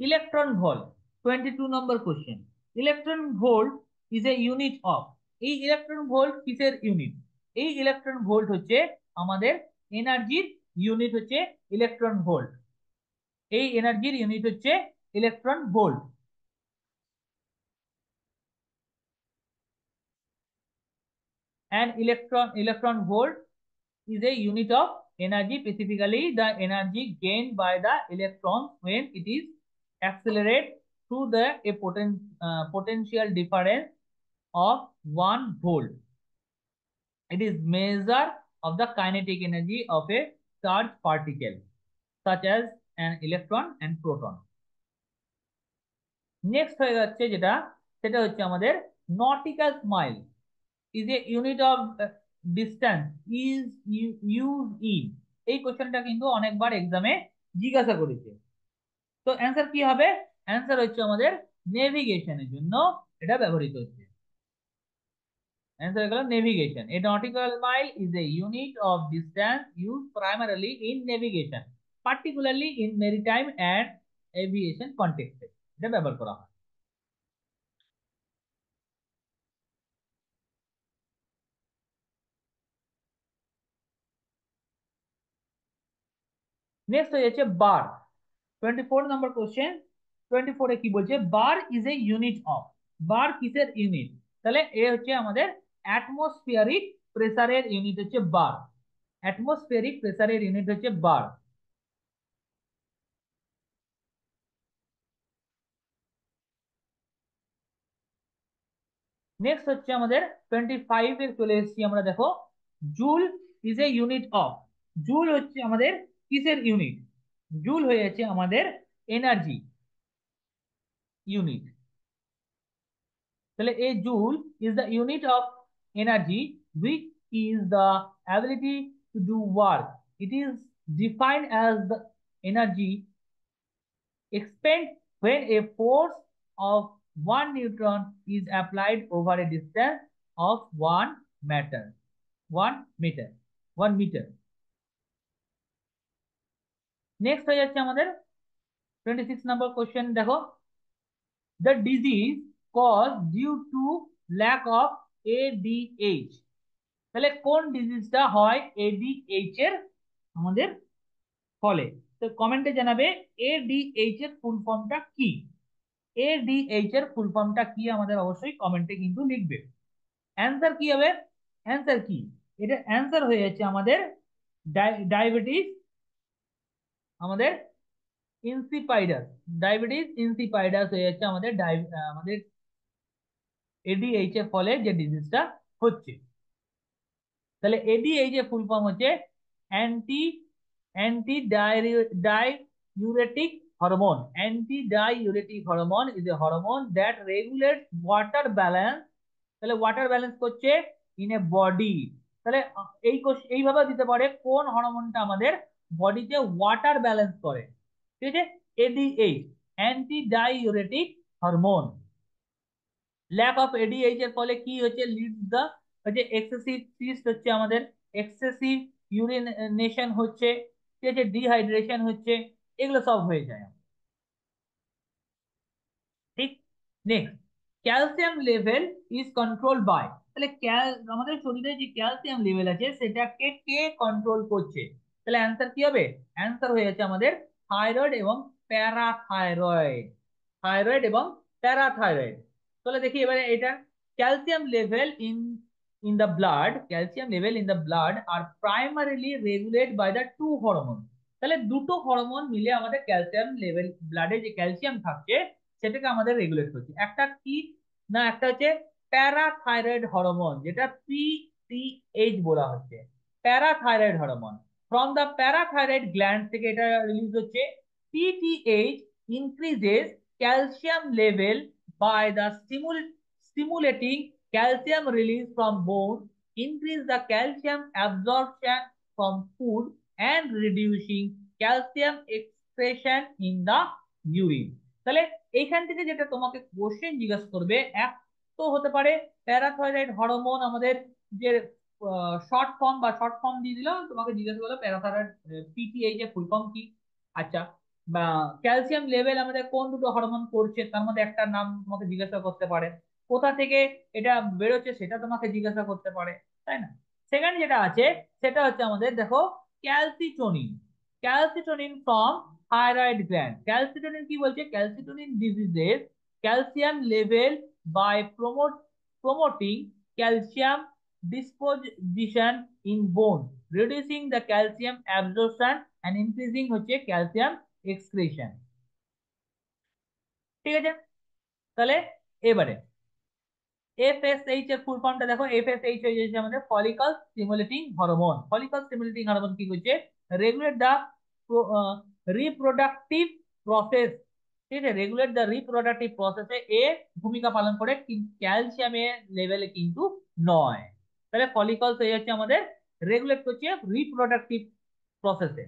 electron volt, 22 number question. Electron volt is a unit of, এই ইলেকট্রন ভোল্ট কিসের ইউনিট? এই ইলেকট্রন ভোল্ট হচ্ছে আমাদের এনার্জির ইউনিট, হচ্ছে ইলেকট্রন ভোল্ট। এই এনার্জির ইউনিট হচ্ছে electron volt. And electron volt is a unit of energy, specifically the energy gained by the electron when it is accelerate through the potential difference of 1 volt. It is measure of the kinetic energy of a charged particle such as an electron and proton. Next হয়ে যাচ্ছে যেটা, সেটা হচ্ছে আমাদের nautical mile is a unit of distance is used in। এই কোশ্চেনটা কিন্তু অনেকবার এক্সামে জিজ্ঞাসা করেছে। তো অ্যান্সার কি হবে? অ্যান্সার হচ্ছে আমাদের নেভিগেশনের জন্য এটা ব্যবহৃত হচ্ছে। অ্যান্সার হলো navigation. A nautical mile is a unit of distance used primarily in navigation, particularly in maritime and aviation context। এটা ব্যবহার করা হয়। নেক্সট হয়ে যাচ্ছে বার। 24 নম্বর কোশ্চেন। 24 কি বলছে? Bar is a unit of. Bar কিসের ইউনিট? তাহলে এ হচ্ছে আমাদের অ্যাটমসফিয়ারিক প্রেসারের ইউনিট হচ্ছে বার। অ্যাটমসফিয়ারিক প্রেসারের ইউনিট হচ্ছে বার। নেক্সট হচ্ছে আমাদের 25 এর চলে এসেছি আমরা, দেখো joule is a unit of. Joule হচ্ছে আমাদের কিসের ইউনিট? জুল হয়ে যাচ্ছে আমাদের এনার্জি ইউনিট। তাহলে a joule is the unit of energy which is the ability to do work. It is defined as the energy expended when a force of 1 Newton is applied over a distance of 1 meter. 1 meter. 1 meter. Next হয়ে যাচ্ছে আমাদের 26 নম্বর question, দেখো the disease caused due to lack of ADH। তাহলে কোন ডিজিজটা হয় ADH এর আমাদের ফলে? তো কমেন্টে জানাবে এডিএইচ এর ফুল ফর্মটা কি। এডিএইচ এর ফুল ফর্মটা কি আমাদের অবশ্যই কমেন্টে কিন্তু লিখবে। অ্যান্সার কি হবে? অ্যান্সার কি? এটা অ্যান্সার হয়ে যাচ্ছে আমাদের ডায়াবেটিস, আমাদের ইনসিপাইডাস। ডায়াবেটিস ইনসিপাইডাস হয়ে যাচ্ছে আমাদের আমাদের এডিএইচ এর ফলে যে ডিজিজটা হচ্ছে। তাহলে এডিএইচ এর ফুল ফর্ম হচ্ছে anti anti diuretic hormone। Anti-diuretic hormone is a hormone that regulates water balance। তাহলে ওয়াটার ব্যালেন্স করছে ইন এ বডি। তাহলে এইভাবে দিতে পারে কোন হরমোনটা আমাদের বডিতে ওয়াটার ব্যালেন্স করে। ঠিক আছে, ADH, anti diuretic hormone. Lack of ADH এর ফলে কি হচ্ছে? লিডস দা হচ্ছে এক্সেসিভ সিস্ট হচ্ছে আমাদের, এক্সেসিভ ইউরিনেশন হচ্ছে, ঠিক আছে, ডিহাইড্রেশন হচ্ছে, এগুলো সব হয়ে যায়। ঠিক। Next, calcium level is control by. তাহলে আমাদের শরীরে যে ক্যালসিয়াম লেভেল আছে সেটাকে কে কন্ট্রোল করছে? তাহলে অ্যান্সার কি হবে? অ্যান্সার হয়ে যাচ্ছে আমাদের থাইরয়েড এবং প্যারাথাইরয়েড। থাইরয়েড এবং প্যারাথাইরয়েড। তাহলে দেখি এবারে এটা, calcium level in the blood, calcium level in the blood are primarily regulate by the two hormone. তাহলে দুটো হরমোন মিলে আমাদের ক্যালসিয়াম লেভেল, ব্লাডে যে ক্যালসিয়াম থাকছে সেটাকে আমাদের রেগুলেট করছে। একটা কি না, একটা হচ্ছে প্যারাথাইরয়েড হরমোন, যেটা পিটিএইচ বলা হচ্ছে, parathyroid hormone. From the parathyroid gland থেকে এটা রিলিজ হচ্ছে। PTH increases calcium level by the stimulating calcium release from bone, increase the calcium absorption from food and reducing calcium excretion in the urine। তাহলে এইখান থেকে যেটা তোমাকে question জিজ্ঞাসা করবে, এক তো হতে পারে প্যারাথাইরয়েড হরমোন আমাদের যে শর্ট ফর্ম দিয়ে দিল, তোমাকে জিজ্ঞাসা করলো প্যারাথাইরয়েড পিটিএইচ এর ফুল ফর্ম কি। আচ্ছা, বা ক্যালসিয়াম লেভেল আমাদের কোন দুটো হরমোন করছে তার মধ্যে একটা নাম তোমাকে জিজ্ঞাসা করতে পারে। কোথা থেকে এটা বেরোচ্ছে সেটা তোমাকে জিজ্ঞাসা করতে পারে, তাই না? সেকেন্ড যেটা আছে সেটা হচ্ছে আমাদের দেখো calcitonin. Calcitonin from thyroid gland. Calcitonin কি বলছে? Calcitonin diseases calcium level by promoting calcium disposition in bone, reducing the calcium absorption and increasing হচ্ছে ক্যালসিয়াম এক্সক্রিশন। ঠিক আছে, তাহলে এবারে এফএসএইচ এর ফুল ফর্মটা দেখো। এফএসএইচ হয়ে যাচ্ছে আমাদের follicle stimulating hormone. Follicle stimulating hormone কি করছে? রেগুলেট দা রিপ্রোডাক্টিভ প্রসেস। ঠিক আছে, রেগুলেট দা রিপ্রোডাক্টিভ প্রসেসে এ ভূমিকা পালন করে, কিন্তু ক্যালসিয়ামের লেভেলে কিন্তু নয়। তাহলে ফলিকলস হয়ে যাচ্ছে আমাদের রেগুলেট করছে রিপ্রোডাক্টিভ প্রসেসে।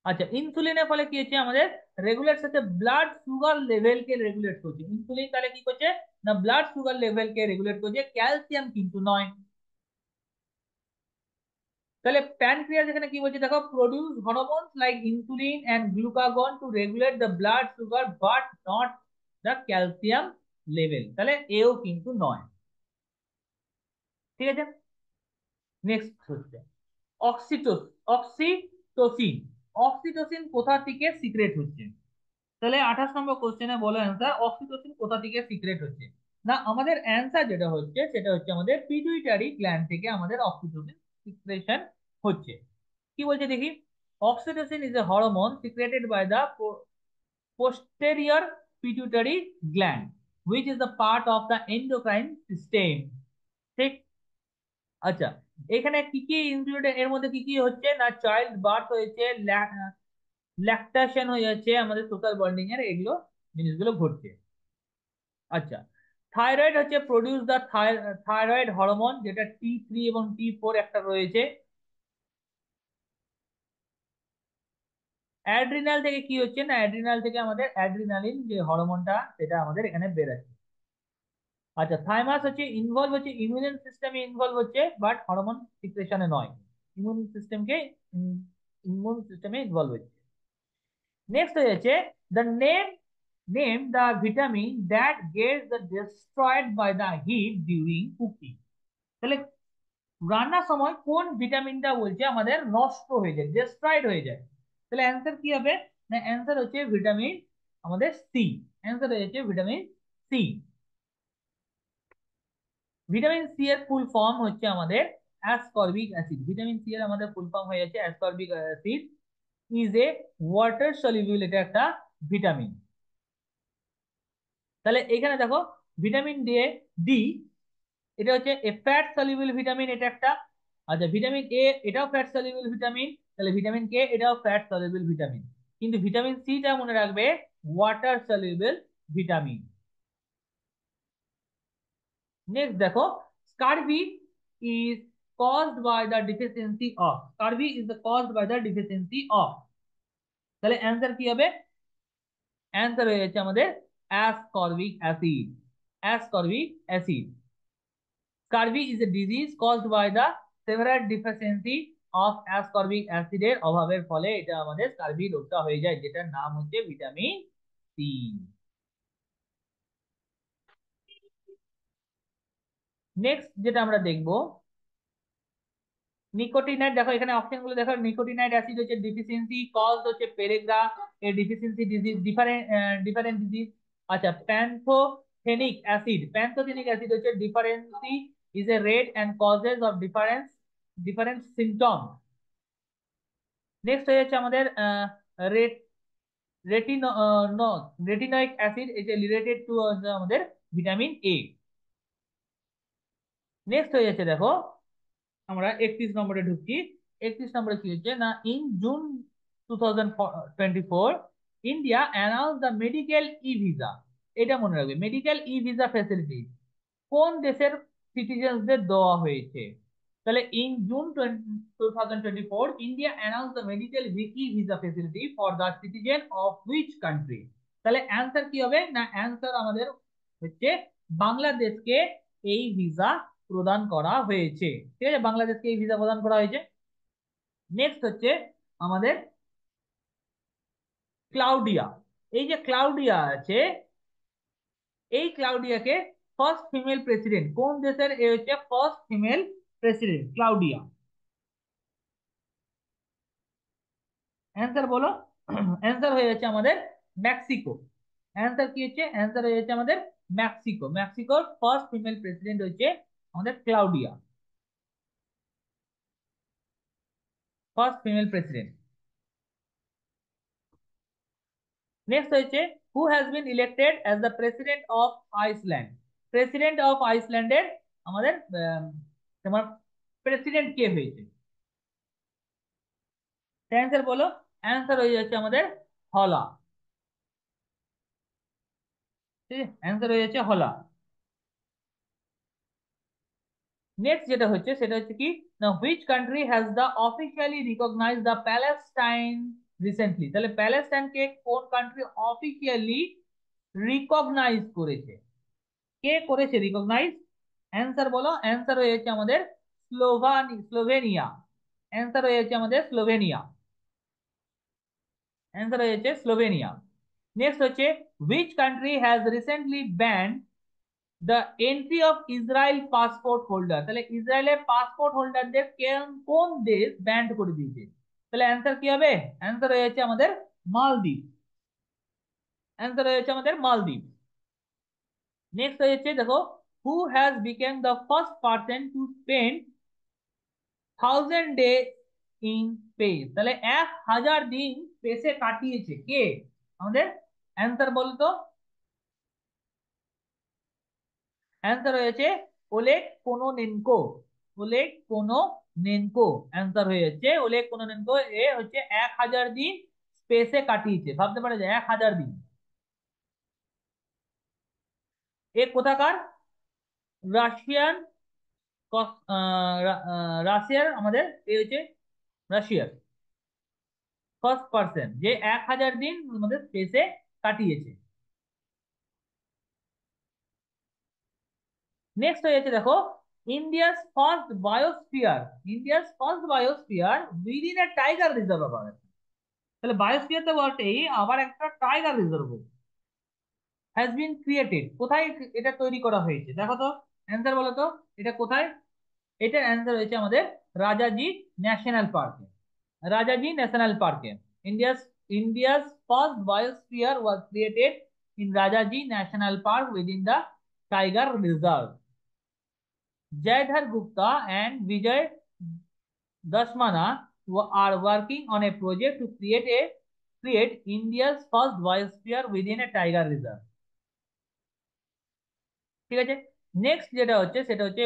আচ্ছা, ইনসুলিনের ফলে কি হচ্ছে? আমাদের রেগুলেট হচ্ছে ব্লাড সুগার লেভেলকে রেগুলেট করছে। ইনসুলিন তাহলে কি করছে না ব্লাড সুগার লেভেলকে রেগুলেট করছে, ক্যালসিয়াম কিন্তু নয়। তাহলে প্যানক্রিয়াস এখানে কি বলছে দেখো, produce hormones like insulin and glucagon to regulate the blood sugar but not the calcium level. তাহলে এও কিন্তু নয়। ঠিক আছে, নেক্সট হচ্ছে অক্সিটোসিন। অক্সিটোসিন কোথা থেকে সিক্রেট হচ্ছে? তাহলে 28 নম্বর কোশ্চেনে বলো অ্যান্সার, অক্সিটোসিন কোথা থেকে সিক্রেট হচ্ছে? না, আমাদের অ্যান্সার যেটা হচ্ছে সেটা হচ্ছে আমাদের পিটুইটারি গ্ল্যান্ড থেকে আমাদের অক্সিটোসিন সিক্রেশন হচ্ছে। কি বলছে দেখি, oxytocin is a hormone secreted by the posterior pituitary gland which is the part of the endocrine system। ঠিক। আচ্ছা, এখানে কি কি ইনক্লুডেড, এর মধ্যে কি কি হচ্ছে না চাইল্ড বার্থ হয়েছে, ল্যাকটেশন হয়ে যাচ্ছে, আমাদের সোশ্যাল বন্ডিং এর এগুলো জিনিসগুলো ঘটছে। আচ্ছা, থাইরয়েড হচ্ছে প্রডিউস দা থাইরয়েড হরমোন, যেটা T3 এবং T4 একটা রয়েছে। অ্যাড্রিনাল থেকে কি হচ্ছে না অ্যাড্রিনাল থেকে আমাদের অ্যাড্রিনালিন যে হরমোনটা সেটা আমাদের এখানে বেরোচ্ছে। আচ্ছা, থাইমাস হচ্ছে ইনভলভ হচ্ছে ইমিউন সিস্টেমে ইনভলভ হচ্ছে, বাট হরমোন সিক্রেশনে নয়, ইমিউন সিস্টেমকে ইমিউন সিস্টেমে ইনভলভ হচ্ছে। নেক্সট হয়ে যাচ্ছে the name the vitamin that gets the destroyed by the heat during cooking. তাহলে রান্নার সময় কোন ভিটামিনটা বলছে আমাদের নষ্ট হয়ে যায়, ডিস্ট্রয়েড হয়ে যায়? তাহলে অ্যান্সার কি হবে? না অ্যান্সার হচ্ছে ভিটামিন আমাদের সি। অ্যান্সার হয়ে যাচ্ছে ভিটামিন সি। ভিটামিন সি এর ফুল ফর্ম হচ্ছে আমাদের অ্যাসকর্বিক অ্যাসিড। ভিটামিন সি এর আমাদের ফুল ফর্ম হয়ে যাচ্ছে ascorbic acid is a water soluble, এটা একটা ভিটামিন। তাহলে এখানে দেখো ভিটামিন ডি, ডি এটা হচ্ছে এ ফ্যাট সলিউবল ভিটামিন, এটা একটা। আচ্ছা, ভিটামিন এ এটাও ফ্যাট সলিউবল ভিটামিন, তাহলে ভিটামিন কে এটাও ফ্যাট সলিউবল ভিটামিন, কিন্তু ভিটামিন সিটা মনে রাখবে ওয়াটার সলিউবল ভিটামিন। নেক্সট দেখো, scurvy is caused by the deficiency of, scurvy is the caused by the deficiency of। তাহলে অ্যান্সার কি হবে? অ্যান্সার হয়ে যাচ্ছে আমাদের ascorbic acid. Ascorbic acid. Scurvy is a disease caused by the severe deficiency of ascorbic acid এর অভাবের ফলে এটা আমাদের স্কারভি রোগটা হয়ে যায়, যেটার নাম হচ্ছে ভিটামিন সি। নেক্সট যেটা আমরা দেখবো নিকোটিনাইড। দেখো এখানে অপশন গুলো দেখো, নিকোটিনাইড অ্যাসিড হচ্ছে ডিফিসিয়েন্সি কজ হচ্ছে পেরেগ্রা এর deficiency disease, different different disease. আচ্ছা, প্যান্থোথেনিক অ্যাসিড, প্যান্থোথেনিক অ্যাসিড হচ্ছে deficiency is a rare and causes of different symptom. Next হয়ে যাচ্ছে আমাদের রেট রেটিনো রেটিনয়িক অ্যাসিড, এটা রিলেটেড টু আমাদের ভিটামিন এ। নেক্সট হয়ে যাচ্ছে দেখো আমরা 31 নম্বরে ঢুকছি। 31 নম্বরে কি হচ্ছে না in June 2024 India announce the medical E visa. এটা মনে রাখবে, মেডিকেল ই ভিসা ফ্যাসিলিটি কোন দেশের সিটিজেনদের দেওয়া হয়েছে? তাহলে in June 2024 India announce the medical E visa facility for the citizen of which country? তাহলে অ্যান্সার কি হবে না অ্যান্সার আমাদের হচ্ছে বাংলাদেশকে এই ভিসা প্রদান করা হয়েছে। ঠিক আছে, বাংলাদেশকে এই ভিসা প্রদান করা হয়েছে। নেক্সট হচ্ছে আমাদের ক্লাউডিয়া। এই যে ক্লাউডিয়া আছে, এই ক্লাউডিয়াকে ফার্স্ট ফিমেল প্রেসিডেন্ট কোন দেশের? এ হচ্ছে first female president Claudia. Answer বলো। অ্যান্সার হয়ে যাচ্ছে আমাদের মেক্সিকো। অ্যান্সার কি হচ্ছে? অ্যান্সার হয়ে যাচ্ছে আমাদের মেক্সিকো। মেক্সিকোর ফার্স্ট ফিমেল প্রেসিডেন্ট হচ্ছে আমাদের Claudia, first female president. Next হচ্ছে who has been elected as the president of Iceland. President of আইসল্যান্ডের আমাদের তোমার প্রেসিডেন্ট কে হয়েছে? অ্যান্সার বলো। অ্যান্সার হয়ে যাচ্ছে আমাদের হলা। ঠিক আছে, অ্যান্সার হয়ে যাচ্ছে হলা। নেক্সট যেটা হচ্ছে সেটা হচ্ছে কি না, which country has the officially recognise the Palestine recently. তাহলে প্যালেস্টাইনকে কোন কান্ট্রি অফিসিয়ালি রিকগনাইজ করেছে? কে করেছে রিকগনাইজ? অ্যান্সার বলো। অ্যান্সার হয়ে যাচ্ছে আমাদের স্লোভেনিয়া। অ্যান্সার হয়ে যাচ্ছে আমাদের স্লোভেনিয়া। অ্যান্সার হয়ে যাচ্ছে স্লোভেনিয়া। নেক্সট হচ্ছে which country has recently band the entry of Israel passport holder. তাহলে ইসরায়েলের পাসপোর্ট হোল্ডারদের কোন দেশ ব্যান্ড করে দিয়েছে? তাহলে অ্যান্সার কি হবে? অ্যান্সার হয়ে যাচ্ছে আমাদের মালদ্বীপ। অ্যান্সার হয়ে যাচ্ছে আমাদের মালদ্বীপ। নেক্সট হয়ে যাচ্ছে দেখো, who has became the first person to spend 1000 day in space. তাহলে 1000 দিন স্পেসে কাটিয়েছে কে আমাদের? অ্যান্সার বলতো। অ্যান্সার হয়েছে ওলেগ কোনোনেনকো। ওলেগ কোনোনেনকো অ্যান্সার হয়ে যাচ্ছে ওলেগ কোনোনেনকো। এ হচ্ছে 1000 দিন স্পেসে কাটিয়েছে। ভাবতে পারে যে 1000 দিন। এ কোথাকার? রাশিয়ান। রাশিয়ার আমাদের এ হচ্ছে রাশিয়ার ফার্স্ট পার্সন যে 1000 দিন আমাদের স্পেসে কাটিয়েছে। নেক্সট হয়ে যাচ্ছে দেখো, India's first biosphere. India's first biosphere within a tiger reserve আবার। তাহলে বায়োস্ফিয়ার তো বটেই, আবার একটা tiger reserve has been created. কোথায় এটা তৈরি করা হয়েছে দেখো তো? অ্যান্সার বলো তো, এটা কোথায়? এটার অ্যান্সার হয়েছে আমাদের রাজাজি ন্যাশনাল পার্কে। রাজাজি ন্যাশনাল পার্কে India's India's first biosphere was created in Rajaji national park within the tiger reserve. Jayadhar Gupta and Vijay Dasmana are working on a project to create India's first biosphere within a tiger reserve. ঠিক আছে। Next যেটা হচ্ছে সেটা হচ্ছে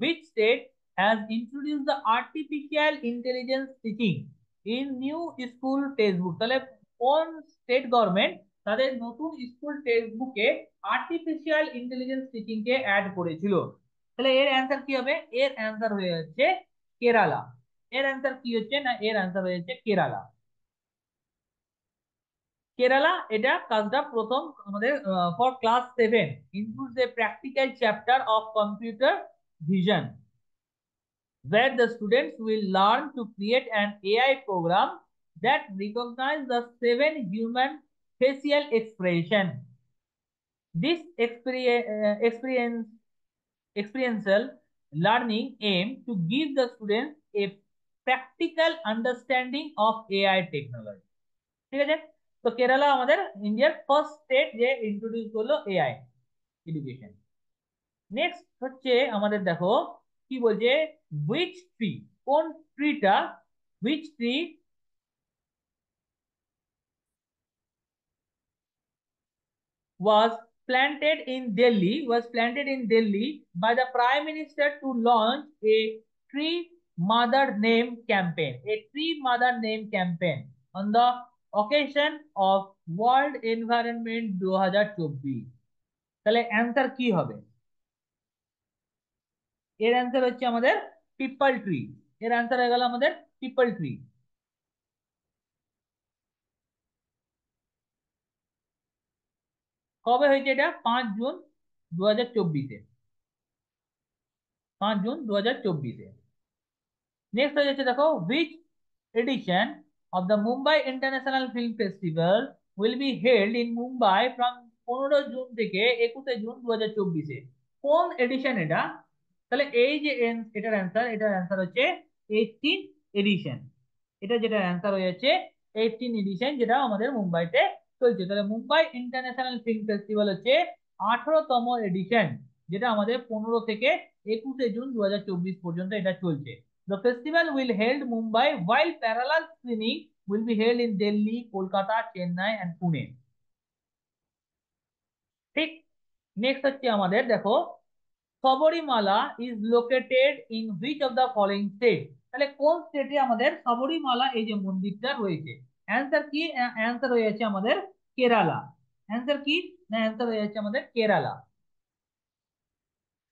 which state has introduced the artificial intelligence teaching in new school textbook। তাহলে কোন state government তাদের নতুন স্কুল টেক্সট বুকে আর্টিফিশিয়াল ইন্টেলিজেন্স টিচিং কে অ্যাড করেছিল? তাহলে এর অ্যান্সার কি হবে? এর অ্যান্সার হয়ে যাচ্ছে কেরালা। এর অ্যান্সার কি হচ্ছে না, এর অ্যান্সার হয়ে যাচ্ছে কেরালা। কেরালা এটা কাজটা প্রথম আমাদের for class 7 includes a practical chapter of computer vision where the students will learn to create an AI program that recognize the 7 human facial expression. This experiential learning aim to give the students a practical understanding of AI technology. ঠিক আছে। তো কেরালা আমাদের ইন্ডিয়ার first state যে introduce করলো AI education. Next হচ্ছে আমাদের দেখো কি বলছে, হুইচ ট্রি, কোন ট্রিটা, which tree was planted in Delhi by the Prime Minister to launch a tree mother name campaign on the occasion of World Environment 2024। তাহলে অ্যান্সার কি হবে? এর অ্যান্সার হচ্ছে আমাদের পিপল ট্রি। এর অ্যান্সার হয়ে গেল আমাদের পিপল ট্রি। কবে হয়েছে এটা? 5 জুন 2024-এ। 5 জুন 2024-এ। নেক্সট হয়ে যাচ্ছে দেখো, which edition of the Mumbai International Film Festival will be held in Mumbai from 15 June থেকে 21 জুন 2024-এ। কোন এডিশন এটা? তাহলে এই যে এটার অ্যান্সার হচ্ছে 18 এডিশন। এটা যেটা অ্যান্সার হয়েছে 18 এডিশন, যেটা আমাদের মুম্বাইতে চলছে। তাহলে মুম্বাই ইন্টারন্যাশনাল ফিল্ম ফেস্টিভ্যাল হচ্ছে 18তম এডিশন, যেটা আমাদের 15 থেকে 21 জুন 2024 পর্যন্ত এটা চলছে। The festival will held Mumbai while parallel screening will be held in Delhi, Kolkata, Chennai and Pune। ঠিক। নেক্সট হচ্ছে আমাদের দেখো, Sabarimala is located in which of the following state. তাহলে কোন স্টেটে আমাদের সবরীমালা এই যে মন্দিরটা রয়েছে? অ্যান্সার কি? অ্যান্সার হয়ে যাচ্ছে আমাদের কেরালা। অ্যান্সার কি? না, অ্যান্সার হয়ে যাচ্ছে আমাদের কেরালা।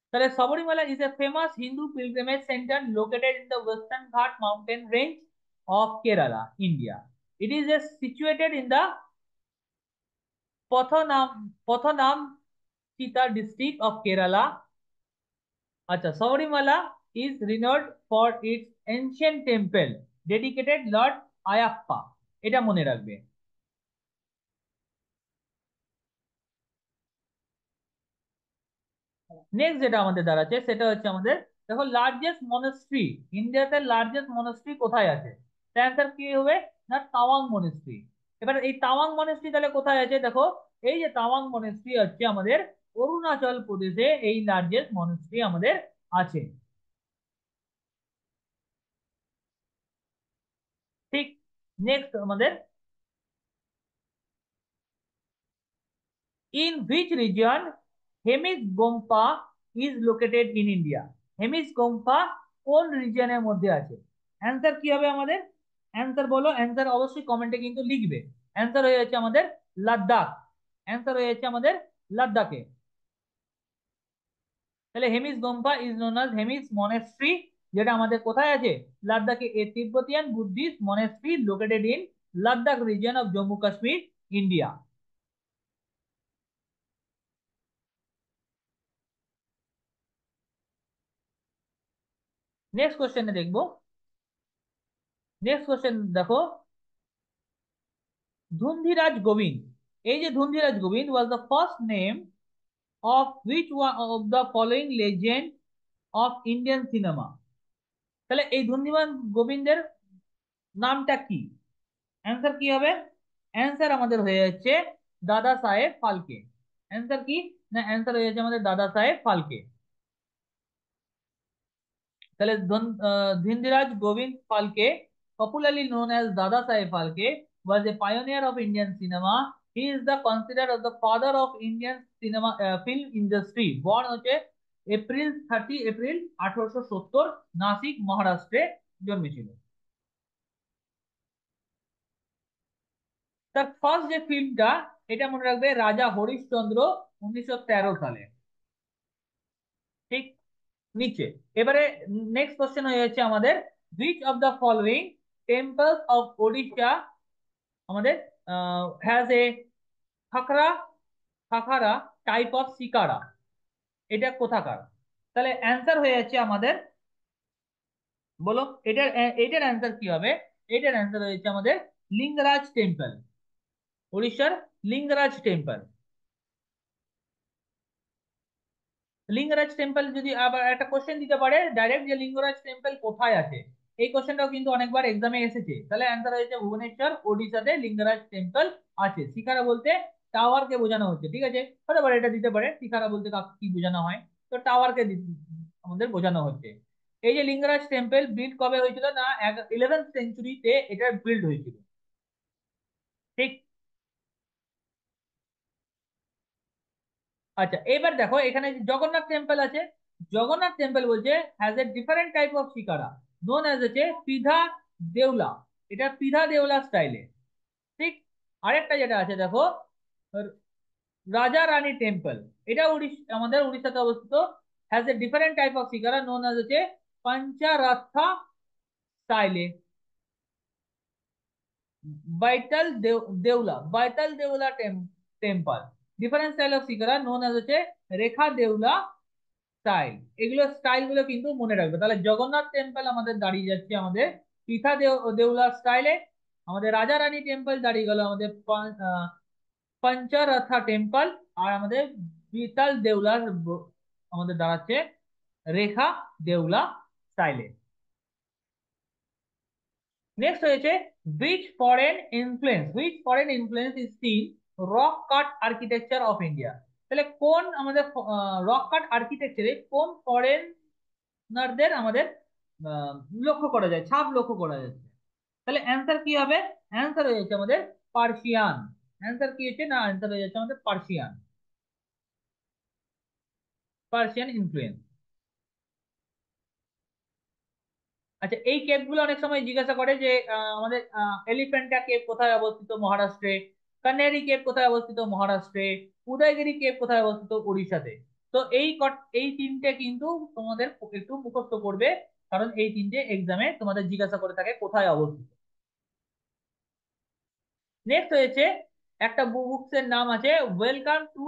তাহলে Sabarimala is a famous Hindu pilgrimage centre located in the western Ghat mountain range of Kerala, India. It is situated in the Pathanam Pathanamthitta district of Kerala। আচ্ছা, Sabarimala is renowned for its ancient temple dedicated Lord Ayyappa. এটা মনে রাখবে। নেক্সট যেটা আমাদের দাঁড়াচ্ছে সেটা হচ্ছে আমাদের, দেখো, লার্জেস্ট মনাস্ট্রি, ইন্ডিয়াতে লার্জেস্ট মনাস্ট্রি কোথায় আছে? অ্যান্সার কি হবে? না, তাওয়াং মনাস্ট্রি। এবার এই তাওয়াং মনাস্ট্রি তাহলে কোথায় আছে? দেখো, এই যে তাওয়াং মনাস্ট্রি হচ্ছে আমাদের অরুণাচল প্রদেশে এই লার্জেস্ট মনাস্ট্রি আমাদের আছে। ঠিক। নেক্সট আমাদের, in which region Hemis gompa is located in India? Hemis gompa কোন রিজিয়নের মধ্যে আছে? অ্যান্সার কি হবে আমাদের? অ্যান্সার বলো, অ্যান্সার অবশ্যই কমেন্টে কিন্তু লিখবে। অ্যান্সার হয়ে যাচ্ছে আমাদের লাদাখ। অ্যান্সার হয়ে যাচ্ছে আমাদের লাদাখে। তাহলে হেমিস গোম্পা ইজ নোন আজ হেমিস মনেস্ট্রি, যেটা আমাদের কোথায় আছে? লাদাখে। A Tibetan Buddhist monastery located in Ladakh region of Jammu Kashmir, India. Next কোশ্চেনে দেখবো। নেক্সট কোশ্চেন দেখো, ধুন্ধিরাজ গোবিন্দ, এই যে Dhundiraj Govind was the first name of which one of the following legend of Indian cinema. তাহলে এই ধুন্ধিরাজ গোবিন্দের নামটা কি? অ্যান্সার কি হবে? অ্যান্সার আমাদের হয়ে যাচ্ছে দাদা সাহেব ফালকে। অ্যান্সার কি? না, অ্যান্সার হয়ে যাচ্ছে আমাদের দাদা সাহেব ফালকে। তাহলে Dhundiraj Govind Phalke, popularly known as Dada Saheb Phalke, was a pioneer of Indian cinema. He is the considered as the father of Indian cinema film industry. Born হচ্ছে এপ্রিল 1870 নাসিক মহারাষ্ট্রে জন্মেছিল। তার ফার্স্ট যে ফিল্মটা, এটা মনে রাখবে, রাজা হরিশ্চন্দ্র, 1913 সালে। ঠিক। নিচে এবারে নেক্সট কোশ্চেন হয়ে যাচ্ছে আমাদের, which of the following temples of Odisha আমাদের has a Khakra Khakhara type of shikhara? এটা কোথাকার? তাহলে অ্যান্সার হয়ে যাচ্ছে আমাদের, বলো, এটার অ্যান্সার কি হবে? এটার অ্যান্সার হয়েছে আমাদের লিঙ্গরাজ টেম্পল, উড়িষ্যার লিঙ্গরাজ টেম্পল। লিঙ্গরাজ টেম্পল যদি আবার একটা কোশ্চেন দিতে পারে ডাইরেক্ট, যে লিঙ্গরাজ টেম্পল কোথায় আছে, এই কোশ্চেনটাও কিন্তু অনেকবার এক্সামে এসেছে। তাহলে অ্যান্সার হয়েছে ভুবনেশ্বর, ওডিশাতে লিঙ্গরাজ টেম্পল আছে। শিখারা বলতে টাওয়ার কে বোঝানো হচ্ছে। ঠিক আছে, হতে পারে এটা দিতে পারে, শিখারা বলতে কি বোঝানো হয়, তো টাওয়ার কে আমাদের বোঝানো হচ্ছে। এই যে লিঙ্গরাজ টেম্পল বিল্ড কবে হয়েছিল? না, 11th সেঞ্চুরিতে এটা বিল্ড হয়েছিল। ঠিক। আচ্ছা, এবার দেখো এখানে যে জগন্নাথ টেম্পল আছে, জগন্নাথ টেম্পল বলছে has a different type of shikhara known as হচ্ছে পিধা দেউলা। এটা পিধা দেউলা স্টাইলে। ঠিক। আরেকটা যেটা আছে দেখো, রাজা রানী টেম্পল, এটা আমাদের উড়িষ্যাতে অবস্থিত, has a different type of shikhara known as হচ্ছে পাঞ্চারাথা স্টাইলে। Baitala Deula temple, different style of shikhara known as হচ্ছে রেখা দেউলা স্টাইল। এগুলো স্টাইল গুলো কিন্তু মনে রাখবে। তাহলে জগন্নাথ টেম্পল আমাদের দাঁড়িয়ে যাচ্ছে আমাদের পৃথা দেউলা স্টাইলে। আমাদের রাজা রানী টেম্পল দাঁড়িয়ে গেল আমাদের পঞ্চরথা টেম্পল। আর আমাদের বিতাল দেউলার আমাদের দাঁড়াচ্ছে রেখা দেউলা স্টাইলে। নেক্সট হয়েছে which foreign influence is seen rock cut architecture of India. তাহলে কোন আমাদের রক কাট আর্কিটেকচারে কোন ফরেনারদের আমাদের আহ, লক্ষ্য করা যায়, ছাপ লক্ষ্য করা যাচ্ছে। তাহলে অ্যান্সার কি হবে? অ্যান্সার হয়ে যাচ্ছে আমাদের পার্সিয়ান। অ্যান্সার কি হচ্ছে না, অ্যান্সার হয়ে যাচ্ছে আমাদের পার্সিয়ান, পার্সিয়ান ইনফ্লুয়েন্স। আচ্ছা, এই কেভ গুলো অনেক সময় জিজ্ঞাসা করে যে আমাদের এলিফ্যান্টা কেভ কোথায় অবস্থিত? মহারাষ্ট্রে। কান্নেরি কেভ কোথায় অবস্থিত? মহারাষ্ট্রে। উদয়গিরি কেভ কোথায় অবস্থিত? উড়িষ্যাতে। তো এই তিনটে কিন্তু তোমাদের একটু মুখস্থ করবে, কারণ এই তিনটে এক্সামে তোমাদের জিজ্ঞাসা করে থাকে কোথায় অবস্থিত। নেক্সট হয়েছে একটা বুকস এর নাম আছে ওয়েলকাম টু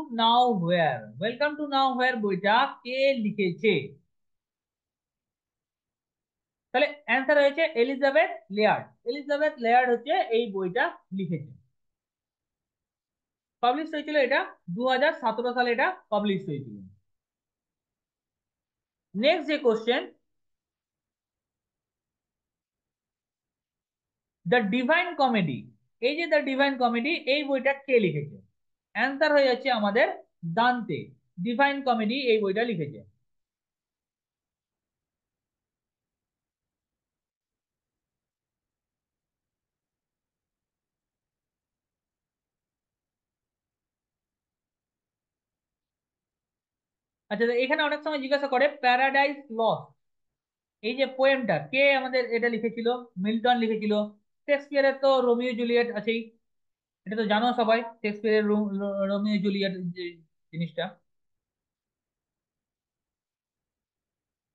নাও হোয়ার বইটা কে লিখেছে? তাহলে অ্যান্সার হয়েছে এলিজাবেথ লেয়ার্ড। এলিজাবেথ লেয়ার্ড হচ্ছে এই বইটা লিখেছে। পাবলিশ হয়েছিল এটা 2017 সালে, এটা পাবলিশ হয়েছিল। নেক্সট যে কোশ্চেন, দ্য ডিভাইন কমেডি, এই যে দ্য ডিভাইন কমেডি এই বইটা কে লিখেছে? অ্যান্সার হয়ে যাচ্ছে আমাদের দান্তে। ডিভাইন কমেডি এই বইটা লিখেছে। আচ্ছা, তো এখানে অনেক সময় জিজ্ঞাসা করে প্যারাডাইস লস্ট এই যে পোয়েমটা কে আমাদের এটা লিখেছিল? মিল্টন লিখেছিল। শেক্সপিয়ারের তো রোমিও জুলিয়েট আছেই, এটা তো জানো সবাই, শেক্সপিয়ারের রোমিও জুলিয়েট যে জিনিসটা।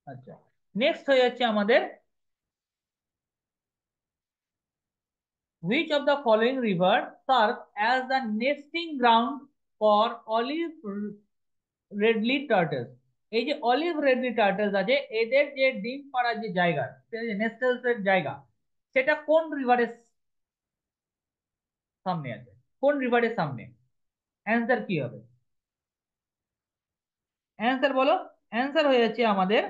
আচ্ছা, নেক্সট হয়ে যাচ্ছে আমাদের which of the following river serves as the nesting ground for olive readily turtles? এই যে অলিভ রেডলি টার্টলস আছে, এদের যে ডিম পাড়ার যে জায়গা, নেস্টেলস এর জায়গা, সেটা কোন রিভারের সামনে আছে? কোন রিভারের সামনে? অ্যান্সার কি হবে? অ্যান্সার বলো। অ্যান্সার হয়ে যাচ্ছে আমাদের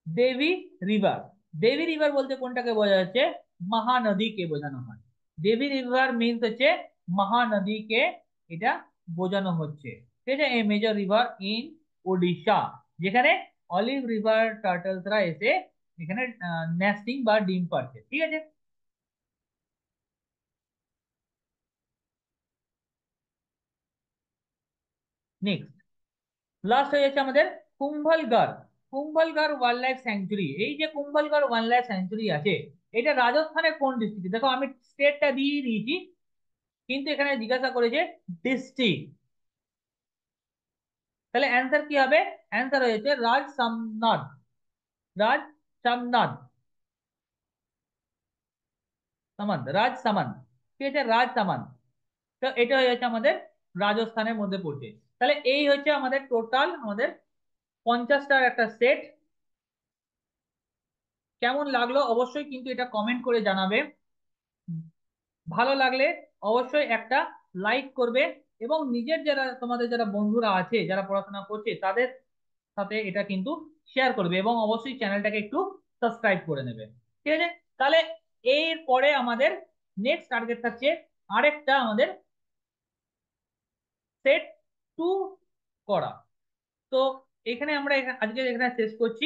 দেবী রিভার। দেবী রিভার বলতে কোনটাকে বোঝা যাচ্ছে? মহানদীকে বোঝানো হয়। দেবী রিভার মিন্স হচ্ছে মহানদীকে এটা বোঝানো হচ্ছে। ঠিক আছে, এই মেজর রিভার ইন ওডিশা, যেখানে অলিভ রিভার টার্টলসরা এসে এখানে নেস্টিং বা ডিম পাড়ছে। ঠিক আছে। নেক্সট লাস্ট হয়ে যাচ্ছে আমাদের Kumbhalgarh. Kumbhalgarh wild life sanctuary, এই যে কুম্ভলগড় ওয়াইল্ড লাইফ স্যাংচুরি আছে, এটা রাজস্থানের কোন ডিস্ট্রিক্টে? দেখো আমি স্টেটটা দিয়ে দিয়েছি, কিন্তু এখানে জিজ্ঞাসা করেছে ডিস্ট্রিক্ট। তাহলে অ্যান্সার কি হবে? অ্যান্সার হয়েছে রাজসামনাদ। রাজসামনাদ, রাজসামান্দ। ঠিক আছে, রাজসামান্দ। তো এটা হয়ে যাচ্ছে আমাদের রাজস্থানের মধ্যে পড়ছে। তাহলে এই হচ্ছে আমাদের টোটাল আমাদের 50টার একটা সেট। কেমন লাগলো অবশ্যই কিন্তু এটা কমেন্ট করে জানাবে। ভালো লাগলে অবশ্যই একটা লাইক করবে, এবং নিজের যারা তোমাদের যারা বন্ধুরা আছে যারা পড়াশোনা করছে তাদের সাথে এটা কিন্তু শেয়ার করবে, এবং অবশ্যই চ্যানেলটাকে একটু সাবস্ক্রাইব করে নেবে। ঠিক আছে। তাহলে এর পরে আমাদের নেক্সট টার্গেট থাকছে আরেকটা আমাদের সেট টু করা। তো এখানে আমরা আজকে এখানে শেষ করছি।